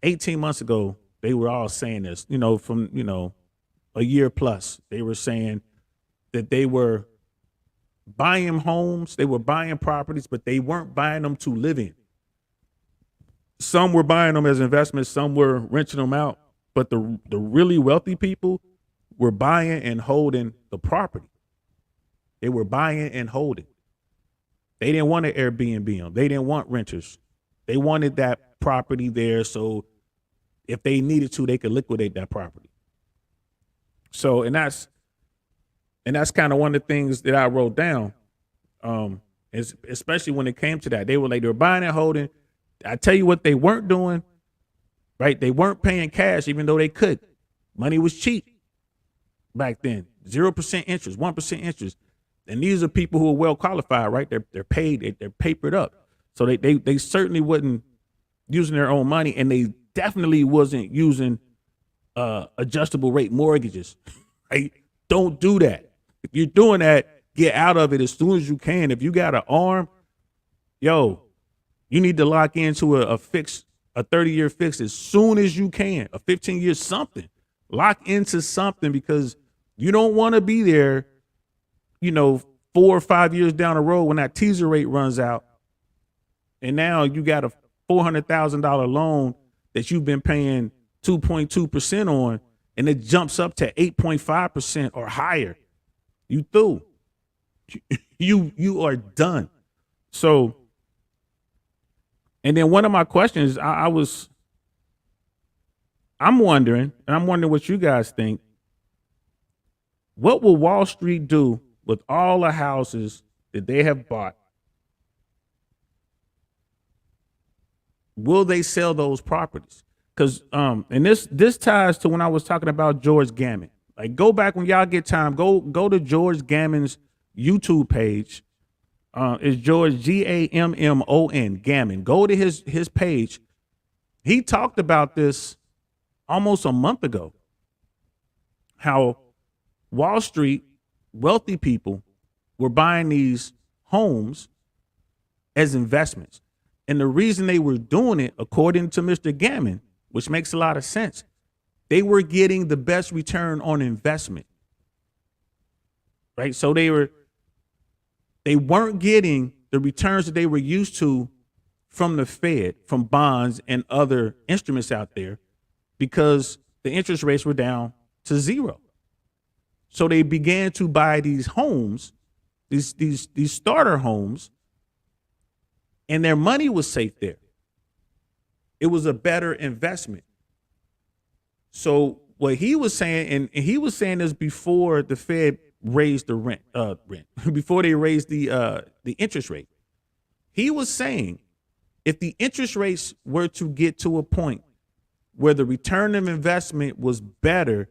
18 months ago They were all saying this, from, a year plus. They were saying that they were buying homes, they were buying properties, but they weren't buying them to live in. Some were buying them as investments, some were renting them out, but the really wealthy people were buying and holding the property. They were buying and holding. They didn't want an Airbnb them. They didn't want renters. They wanted that property there, so if they needed to, they could liquidate that property. So, and that's kind of one of the things that I wrote down. Especially when it came to that, they were buying and holding. I tell you what, they weren't doing, right? They weren't paying cash, even though they could. Money was cheap back then. 0% interest, 1% interest. And these are people who are well qualified, right? They're paid, they're papered up. So they certainly wasn't using their own money, and they definitely wasn't using adjustable rate mortgages. Right? Don't do that. If you're doing that, get out of it as soon as you can. If you got an arm, you need to lock into a 30-year fix as soon as you can, a 15-year something. Lock into something, because you don't want to be there, 4 or 5 years down the road when that teaser rate runs out, and now you got a $400,000 loan that you've been paying 2.2% on, and it jumps up to 8.5% or higher. You through. You are done. So, and then one of my questions, I'm wondering, and I'm wondering what you guys think. What will Wall Street do with all the houses that they have bought? Will they sell those properties? Because and this ties to when I was talking about George Gammon. Like, go back when y'all get time. Go to George Gammon's YouTube page. It's George Gammon. Gammon. Go to his page. He talked about this almost a month ago. How Wall Street, wealthy people, were buying these homes as investments. And the reason they were doing it, according to Mr. Gammon, which makes a lot of sense, they were getting the best return on investment. Right? So they weren't getting the returns that they were used to from the Fed, from bonds and other instruments out there, because the interest rates were down to zero. So they began to buy these homes, these starter homes, and their money was safe there. It was a better investment. So what he was saying, and he was saying this before the Fed raised the rent, before they raised the interest rate. He was saying, if the interest rates were to get to a point where the return of investment was better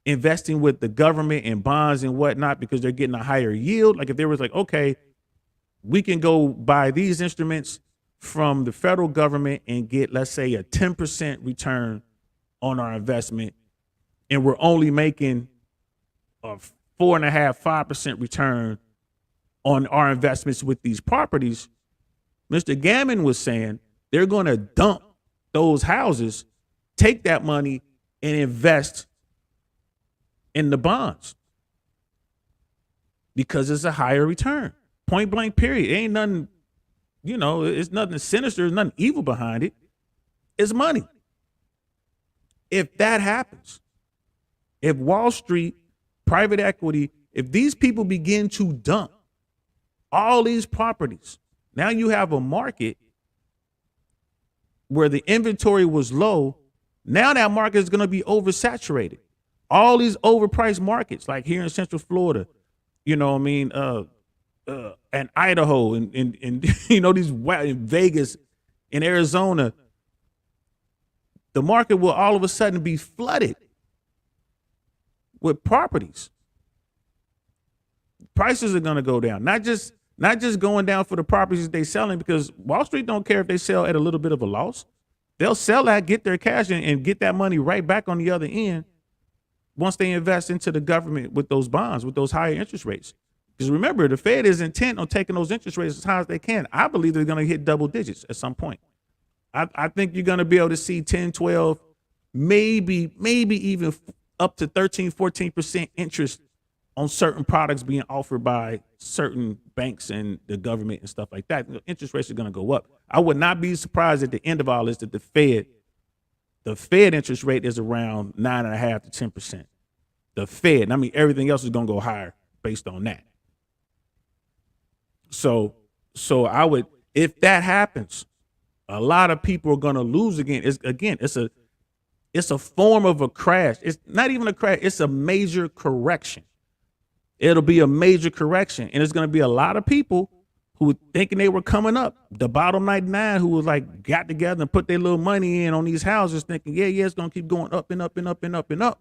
investing with the government and bonds and whatnot, because they're getting a higher yield. Like, if there was like, okay, we can go buy these instruments from the federal government and get, let's say, a 10% return on our investment, and we're only making a 4.5%, 5% return on our investments with these properties. Mr. Gammon was saying they're going to dump those houses, take that money, and invest in the bonds, because it's a higher return. Point blank, period. It ain't nothing, it's nothing sinister, there's nothing evil behind it. It's money. If that happens, if Wall Street, private equity, if these people begin to dump all these properties, now you have a market where the inventory was low. Now that market is going to be oversaturated. All these overpriced markets, like here in Central Florida, and Idaho, and these in Vegas, in Arizona, the market will all of a sudden be flooded with properties. Prices are going to go down. Not just going down for the properties they're selling, because Wall Street don't care if they sell at a little bit of a loss. They'll sell that, get their cash, and get that money right back on the other end once they invest into the government with those bonds, with those higher interest rates. Because remember, the Fed is intent on taking those interest rates as high as they can. I believe they're going to hit double digits at some point. I think you're going to be able to see 10, 12, maybe even up to 13-14% interest on certain products being offered by certain banks and the government and stuff like that. Interest rates are going to go up. I would not be surprised at the end of all this that the Fed interest rate is around 9.5 to 10%. The Fed, and I mean everything else is going to go higher based on that. So I would, if that happens, a lot of people are going to lose again. It's a form of a crash. It's not even a crash. It's a major correction. It'll be a major correction, and it's going to be a lot of people who were thinking they were coming up, the bottom 99, who was like got together and put their little money in on these houses, thinking, yeah, it's going to keep going up and up and up and up and up.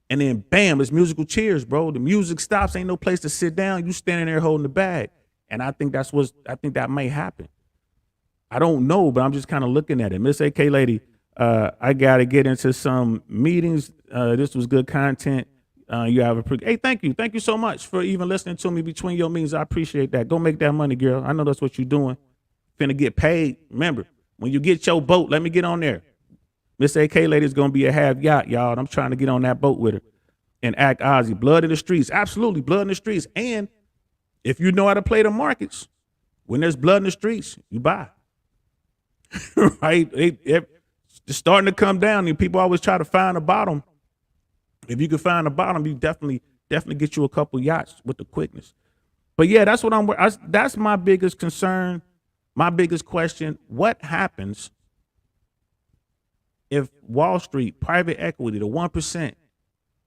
And then bam, it's musical chairs, bro. The music stops. Ain't no place to sit down. You standing there holding the bag. And I think that may happen. I don't know, but I'm just kind of looking at it. Miss AK Lady, I got to get into some meetings. This was good content. You have hey, thank you. Thank you so much for even listening to me between your meetings. I appreciate that. Go make that money, girl. I know that's what you're doing. Finna get paid. Remember, when you get your boat, let me get on there. Miss AK Lady is going to be a half yacht, y'all. I'm trying to get on that boat with her and act Ozzy. Blood in the streets. Absolutely, blood in the streets. And if you know how to play the markets, when there's blood in the streets, you buy. Right? It's starting to come down, and people always try to find the bottom. If you can find the bottom, you definitely get you a couple yachts with the quickness. But yeah, that's what that's my biggest concern, my biggest question. What happens if Wall Street, private equity, the 1%,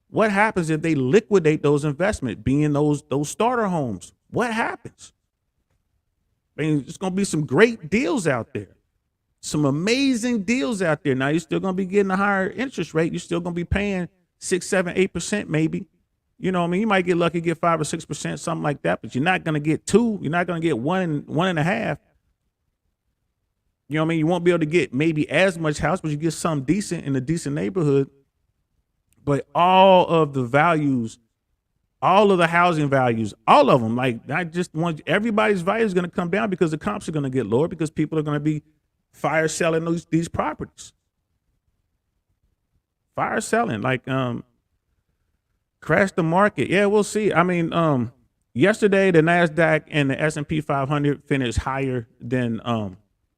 what happens if they liquidate those investments, being those starter homes? What happens? I mean, there's going to be some great deals out there, some amazing deals out there. Now, you're still going to be getting a higher interest rate. You're still going to be paying 6, 7, 8% maybe. You know what I mean? You might get lucky, get 5 or 6%, something like that, but you're not going to get 2. You're not going to get 1.5. You know what I mean? You won't be able to get maybe as much house, but you get something decent in a decent neighborhood. But all of the values, all of the housing values, all of them, like I just want everybody's value is going to come down because the comps are going to get lower because people are going to be fire selling these properties. Fire selling, like crash the market. Yeah, we'll see. I mean, yesterday the NASDAQ and the S&P 500 finished higher than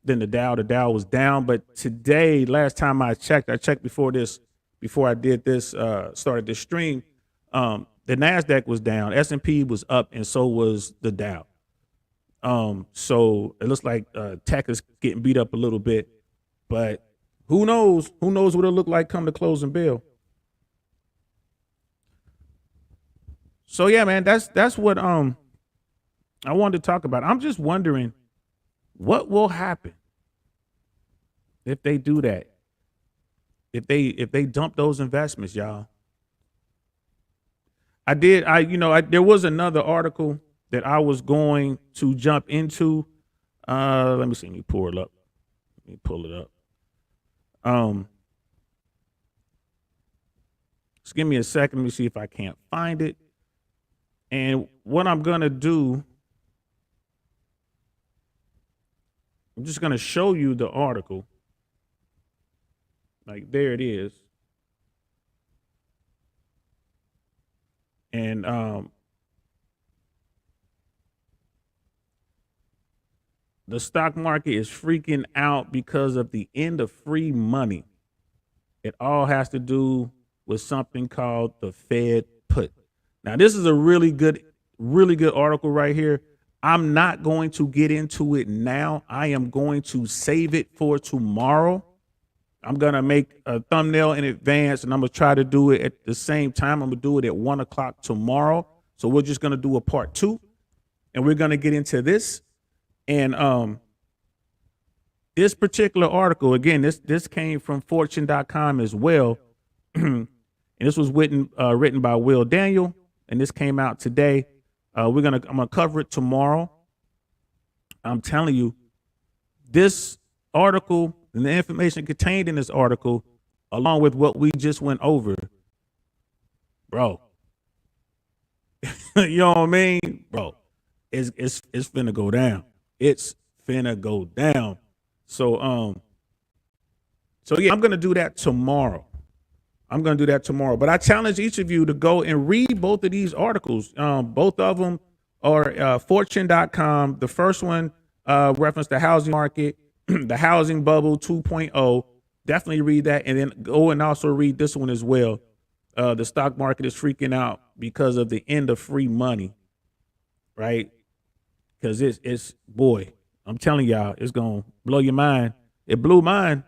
the Dow. The Dow was down, but today, last time I checked before I did this, started this stream, the NASDAQ was down, S&P was up, and so was the Dow. So it looks like tech is getting beat up a little bit, but who knows? Who knows what it'll look like come to closing bell? So yeah, man, that's what I wanted to talk about. I'm just wondering what will happen if they do that. If they dump those investments, y'all. There was another article that I was going to jump into. Let me see. Let me pull it up. Just give me a second. Let me see if I can't find it. And what I'm gonna do, I'm just gonna show you the article. Like there it is. And the stock market is freaking out because of the end of free money. It all has to do with something called the Fed put. Now, this is a really good article right here. I'm not going to get into it now. I am going to save it for tomorrow. I'm going to make a thumbnail in advance, and I'm going to try to do it at the same time. I'm going to do it at 1 o'clock tomorrow. So we're just going to do a part 2, and we're going to get into this. And this particular article, again, this came from fortune.com as well. And this was written by Will Daniel, and this came out today. I'm gonna cover it tomorrow. I'm telling you, this article and the information contained in this article, along with what we just went over, bro. You know what I mean, bro? It's finna go down. It's finna go down. So So yeah, I'm going to do that tomorrow. But I challenge each of you to go and read both of these articles. Both of them are fortune.com. The first one referenced the housing market, the housing bubble 2.0. Definitely read that. And then go and also read this one as well. The stock market is freaking out because of the end of free money, right? Because it's boy, I'm telling y'all, it's going to blow your mind. It blew my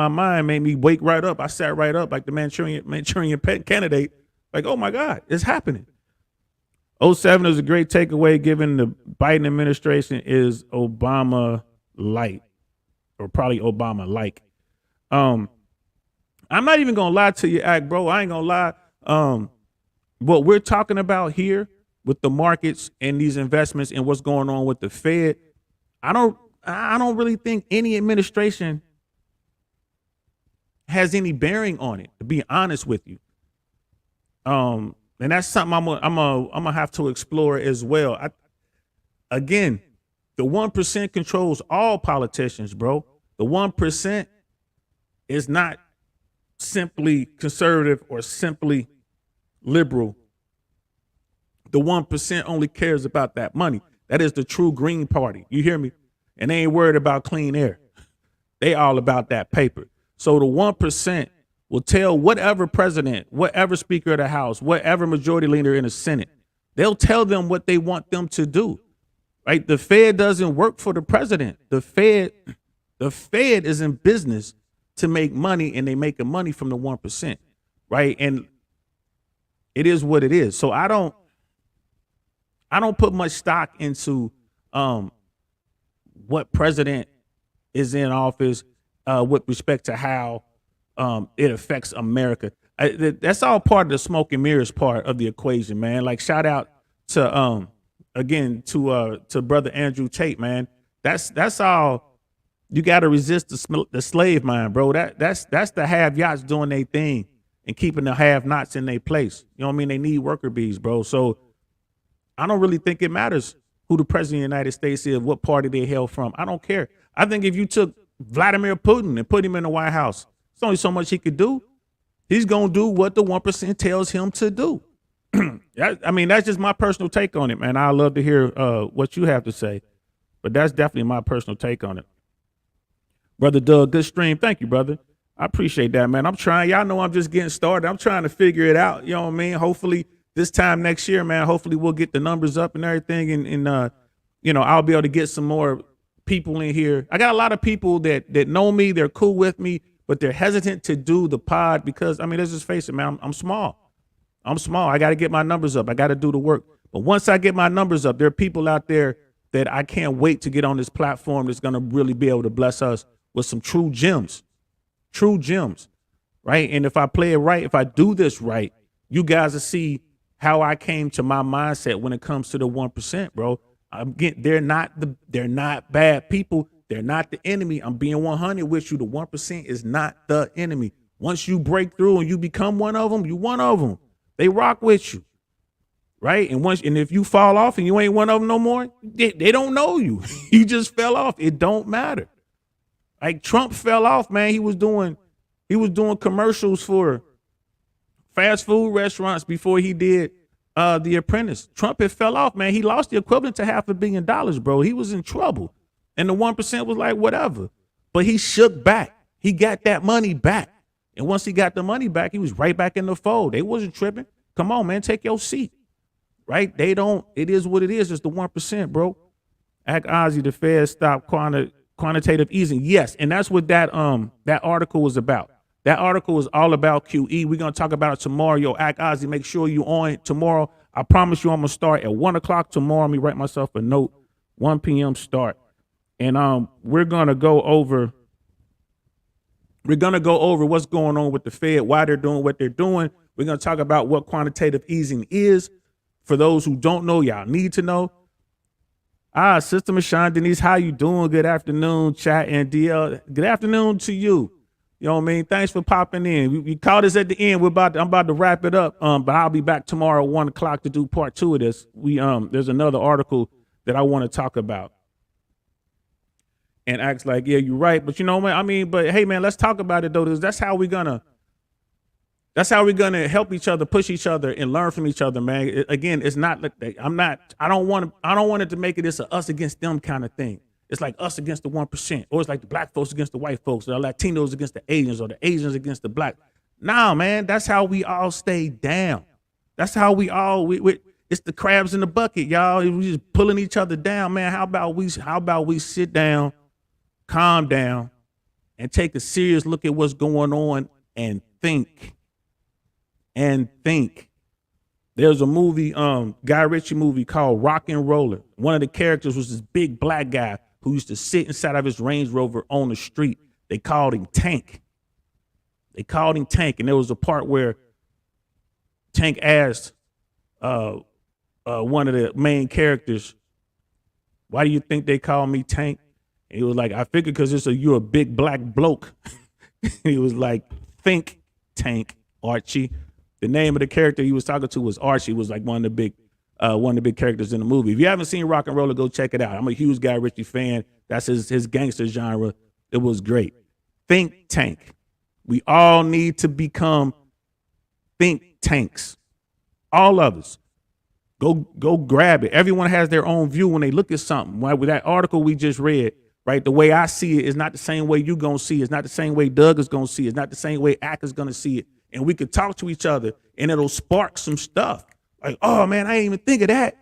mind, made me wake right up. I sat right up like the Manchurian candidate. Like, oh my God, it's happening. '07 is a great takeaway given the Biden administration is Obama light, or probably Obama like. I'm not even gonna lie to you, Act, bro. I ain't gonna lie. What we're talking about here with the markets and these investments and what's going on with the Fed, I don't really think any administration has any bearing on it, to be honest with you. And that's something I'm gonna have to explore as well. Again, the 1% controls all politicians, bro. The 1% is not simply conservative or simply liberal. The 1% only cares about that money. That is the true Green Party. You hear me? And they ain't worried about clean air. They all about that paper. So the 1% will tell whatever president, whatever speaker of the House, whatever majority leader in the Senate, they'll tell them what they want them to do. Right? The Fed doesn't work for the president. The Fed is in business to make money, and they make money from the 1%. Right? And it is what it is. So I don't put much stock into what president is in office with respect to how it affects America. That's all part of the smoke and mirrors part of the equation, man. Like, shout out to again to brother Andrew Tate, man. That's all. You got to resist the slave mind, bro. That's the have-yachts doing their thing and keeping the have-nots in their place. You know what I mean? They need worker bees, bro. So I don't really think it matters who the president of the United States is, what party they hail from. I don't care. I think if you took Vladimir Putin and put him in the White House, there's only so much he could do. He's going to do what the 1% tells him to do. I mean, that's just my personal take on it, man. I'd love to hear what you have to say, but that's definitely my personal take on it. Brother Doug, good stream. Thank you, brother. I appreciate that, man. I'm trying. Y'all know I'm just getting started. I'm trying to figure it out. You know what I mean? Hopefully this time next year, man, hopefully we'll get the numbers up and everything. And you know, I'll be able to get some more people in here. I got a lot of people that know me. They're cool with me, but they're hesitant to do the pod because, I mean, let's just face it, man, I'm small. I got to get my numbers up. I got to do the work. But once I get my numbers up, there are people out there that I can't wait to get on this platform that's going to really be able to bless us with some true gems, right? And if I play it right, if I do this right, you guys will see how I came to my mindset when it comes to the 1%, bro. They're not bad people. They're not the enemy. I'm being 100 with you. The 1% is not the enemy. Once you break through and you become one of them, you one of them. They rock with you, right? And if you fall off and you ain't one of them no more, they don't know you. You just fell off. It don't matter. Like Trump fell off, man. He was doing commercials for fast food restaurants before he did The Apprentice. Trump had fell off, man. He lost the equivalent to $500 million, bro. He was in trouble. And the 1% was like, whatever. But he shook back. He got that money back. And once he got the money back, he was right back in the fold. They wasn't tripping. Come on, man, take your seat. Right? It is what it is. It's the 1%, bro. Act Ozzy, the Fed stopped quantitative easing. Yes, and that's what that article was about. That article is all about QE. We're going to talk about it tomorrow. Yo, Act Ozzy, make sure you on it tomorrow. I promise you I'm going to start at 1 o'clock tomorrow. Let me write myself a note. 1 p.m. start. And we're going to go over what's going on with the Fed, why they're doing what they're doing. We're going to talk about what quantitative easing is. For those who don't know, y'all need to know. Sister Michonne Denise, how you doing? Good afternoon, chat and DL. Good afternoon to you. You know what I mean? Thanks for popping in. We caught us at the end. I'm about to wrap it up. But I'll be back tomorrow at 1 o'clock to do part 2 of this. There's another article that I want to talk about. And acts like, yeah, you're right. But you know what? I mean, but hey man, let's talk about it though. That's how we're gonna help each other, push each other, and learn from each other, man. Again, it's not like I don't want it to make it a us against them kind of thing. It's like us against the 1%, or it's like the black folks against the white folks, or the Latinos against the Asians, or the Asians against the black. Nah, man, that's how we all stay down. That's how it's the crabs in the bucket, y'all. We just pulling each other down, man. How about we sit down, calm down, and take a serious look at what's going on and think. There's a movie, Guy Ritchie movie called Rock and Roller. One of the characters was this big black guy who used to sit inside of his Range Rover on the street. They called him Tank. And there was a part where Tank asked one of the main characters, "Why do you think they call me Tank?" And he was like, "I figured because you're a big black bloke." He was like, "Think Tank, Archie." The name of the character he was talking to was Archie. Was like one of the big characters in the movie. If you haven't seen Rock and Roller, go check it out. I'm a huge Guy Ritchie fan. That's his gangster genre. It was great. Think tank. We all need to become think tanks. All of us. Go grab it. Everyone has their own view when they look at something. Right? With that article we just read, right? The way I see it is not the same way you gonna see it. It's not the same way Doug is gonna see it. It's not the same way Ack is gonna see it. And we could talk to each other and it'll spark some stuff. Like, oh man, I didn't even think of that.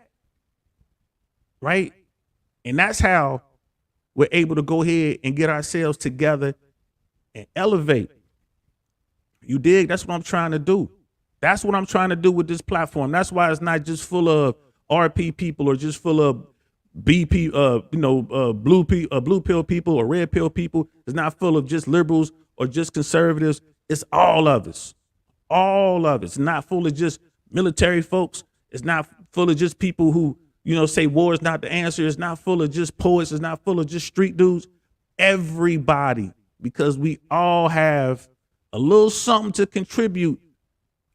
Right? And that's how we're able to go ahead and get ourselves together and elevate. You dig? That's what I'm trying to do. That's what I'm trying to do with this platform. That's why it's not just full of RP people or just full of BP, blue pill people or red pill people. It's not full of just liberals or just conservatives. It's all of us. All of it. It's not full of just military folks. It's not full of just people who, say war is not the answer. It's not full of just poets. It's not full of just street dudes. Everybody, because we all have a little something to contribute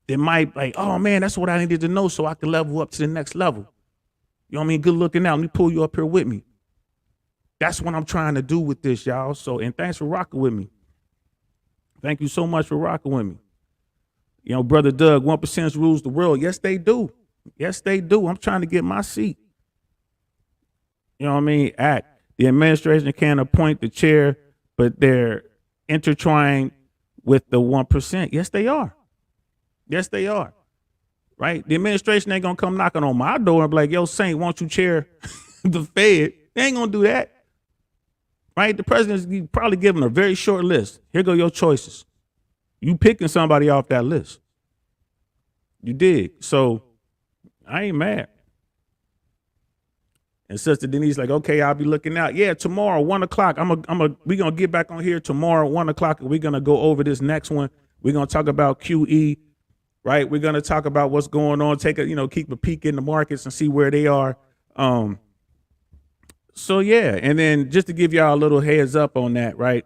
that might like, oh man, that's what I needed to know so I can level up to the next level. You know what I mean? Good looking out. Let me pull you up here with me. That's what I'm trying to do with this, y'all. So, and thanks for rocking with me. Thank you so much for rocking with me. Brother Doug, 1% rules the world. Yes, they do. Yes, they do. I'm trying to get my seat. You know what I mean? The administration can appoint the chair, but they're intertwined with the 1%. Yes, they are. Yes, they are. Right? The administration ain't going to come knocking on my door and be like, yo, Saint, won't you chair the Fed? They ain't going to do that. Right? The president's probably giving a very short list. Here go your choices. You picking somebody off that list. You dig? So I ain't mad. And Sister Denise like, okay, I'll be looking out. Yeah, tomorrow, 1:00. We gonna get back on here tomorrow, 1:00, and we're gonna go over this next one. We're gonna talk about QE, right? We're gonna talk about what's going on, keep a peek in the markets and see where they are. So yeah, and then just to give y'all a little heads up on that, right?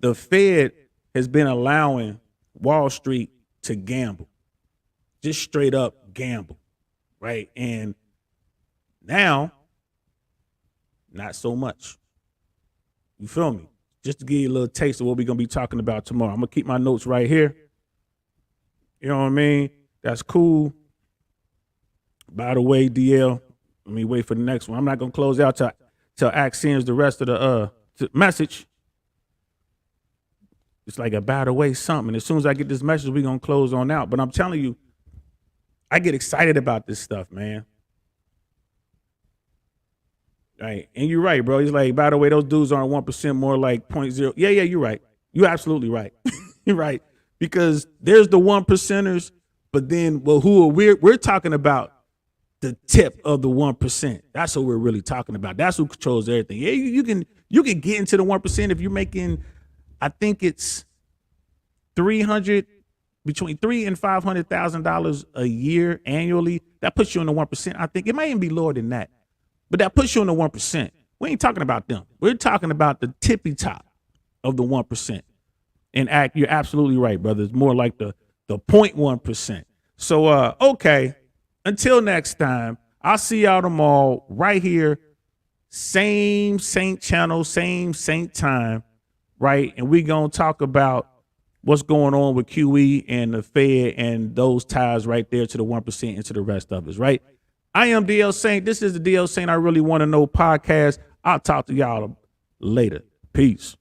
The Fed has been allowing Wall Street to gamble, just straight up gamble, right? And now, not so much. You feel me? Just to give you a little taste of what we're going to be talking about tomorrow. I'm going to keep my notes right here. You know what I mean? That's cool. By the way, DL, let me wait for the next one. I'm not going to close out till Ack sends the rest of the message. It's like a by the way something. As soon as I get this message, we're going to close on out. But I'm telling you, I get excited about this stuff, man. Right. And you're right, bro. He's like, by the way, those dudes aren't 1%, more like 0.0. Yeah, you're right. You're absolutely right. You're right. Because there's the 1%ers, but then, well, we're talking about the tip of the 1%. That's what we're really talking about. That's who controls everything. Yeah, you can get into the 1% if you're making, I think it's between $300,000 and $500,000 a year annually. That puts you in the 1%. I think it might even be lower than that, but that puts you in the 1%. We ain't talking about them. We're talking about the tippy top of the 1%. And Ack, you're absolutely right, brother. It's more like the 0.1%. So, okay. Until next time, I'll see y'all tomorrow right here, same Saint channel, same Saint time, right? And we gonna talk about what's going on with QE and the Fed and those ties right there to the 1% and to the rest of us, right? I am DL Saint. This is the DL Saint I Really Want to Know podcast. I'll talk to y'all later. Peace.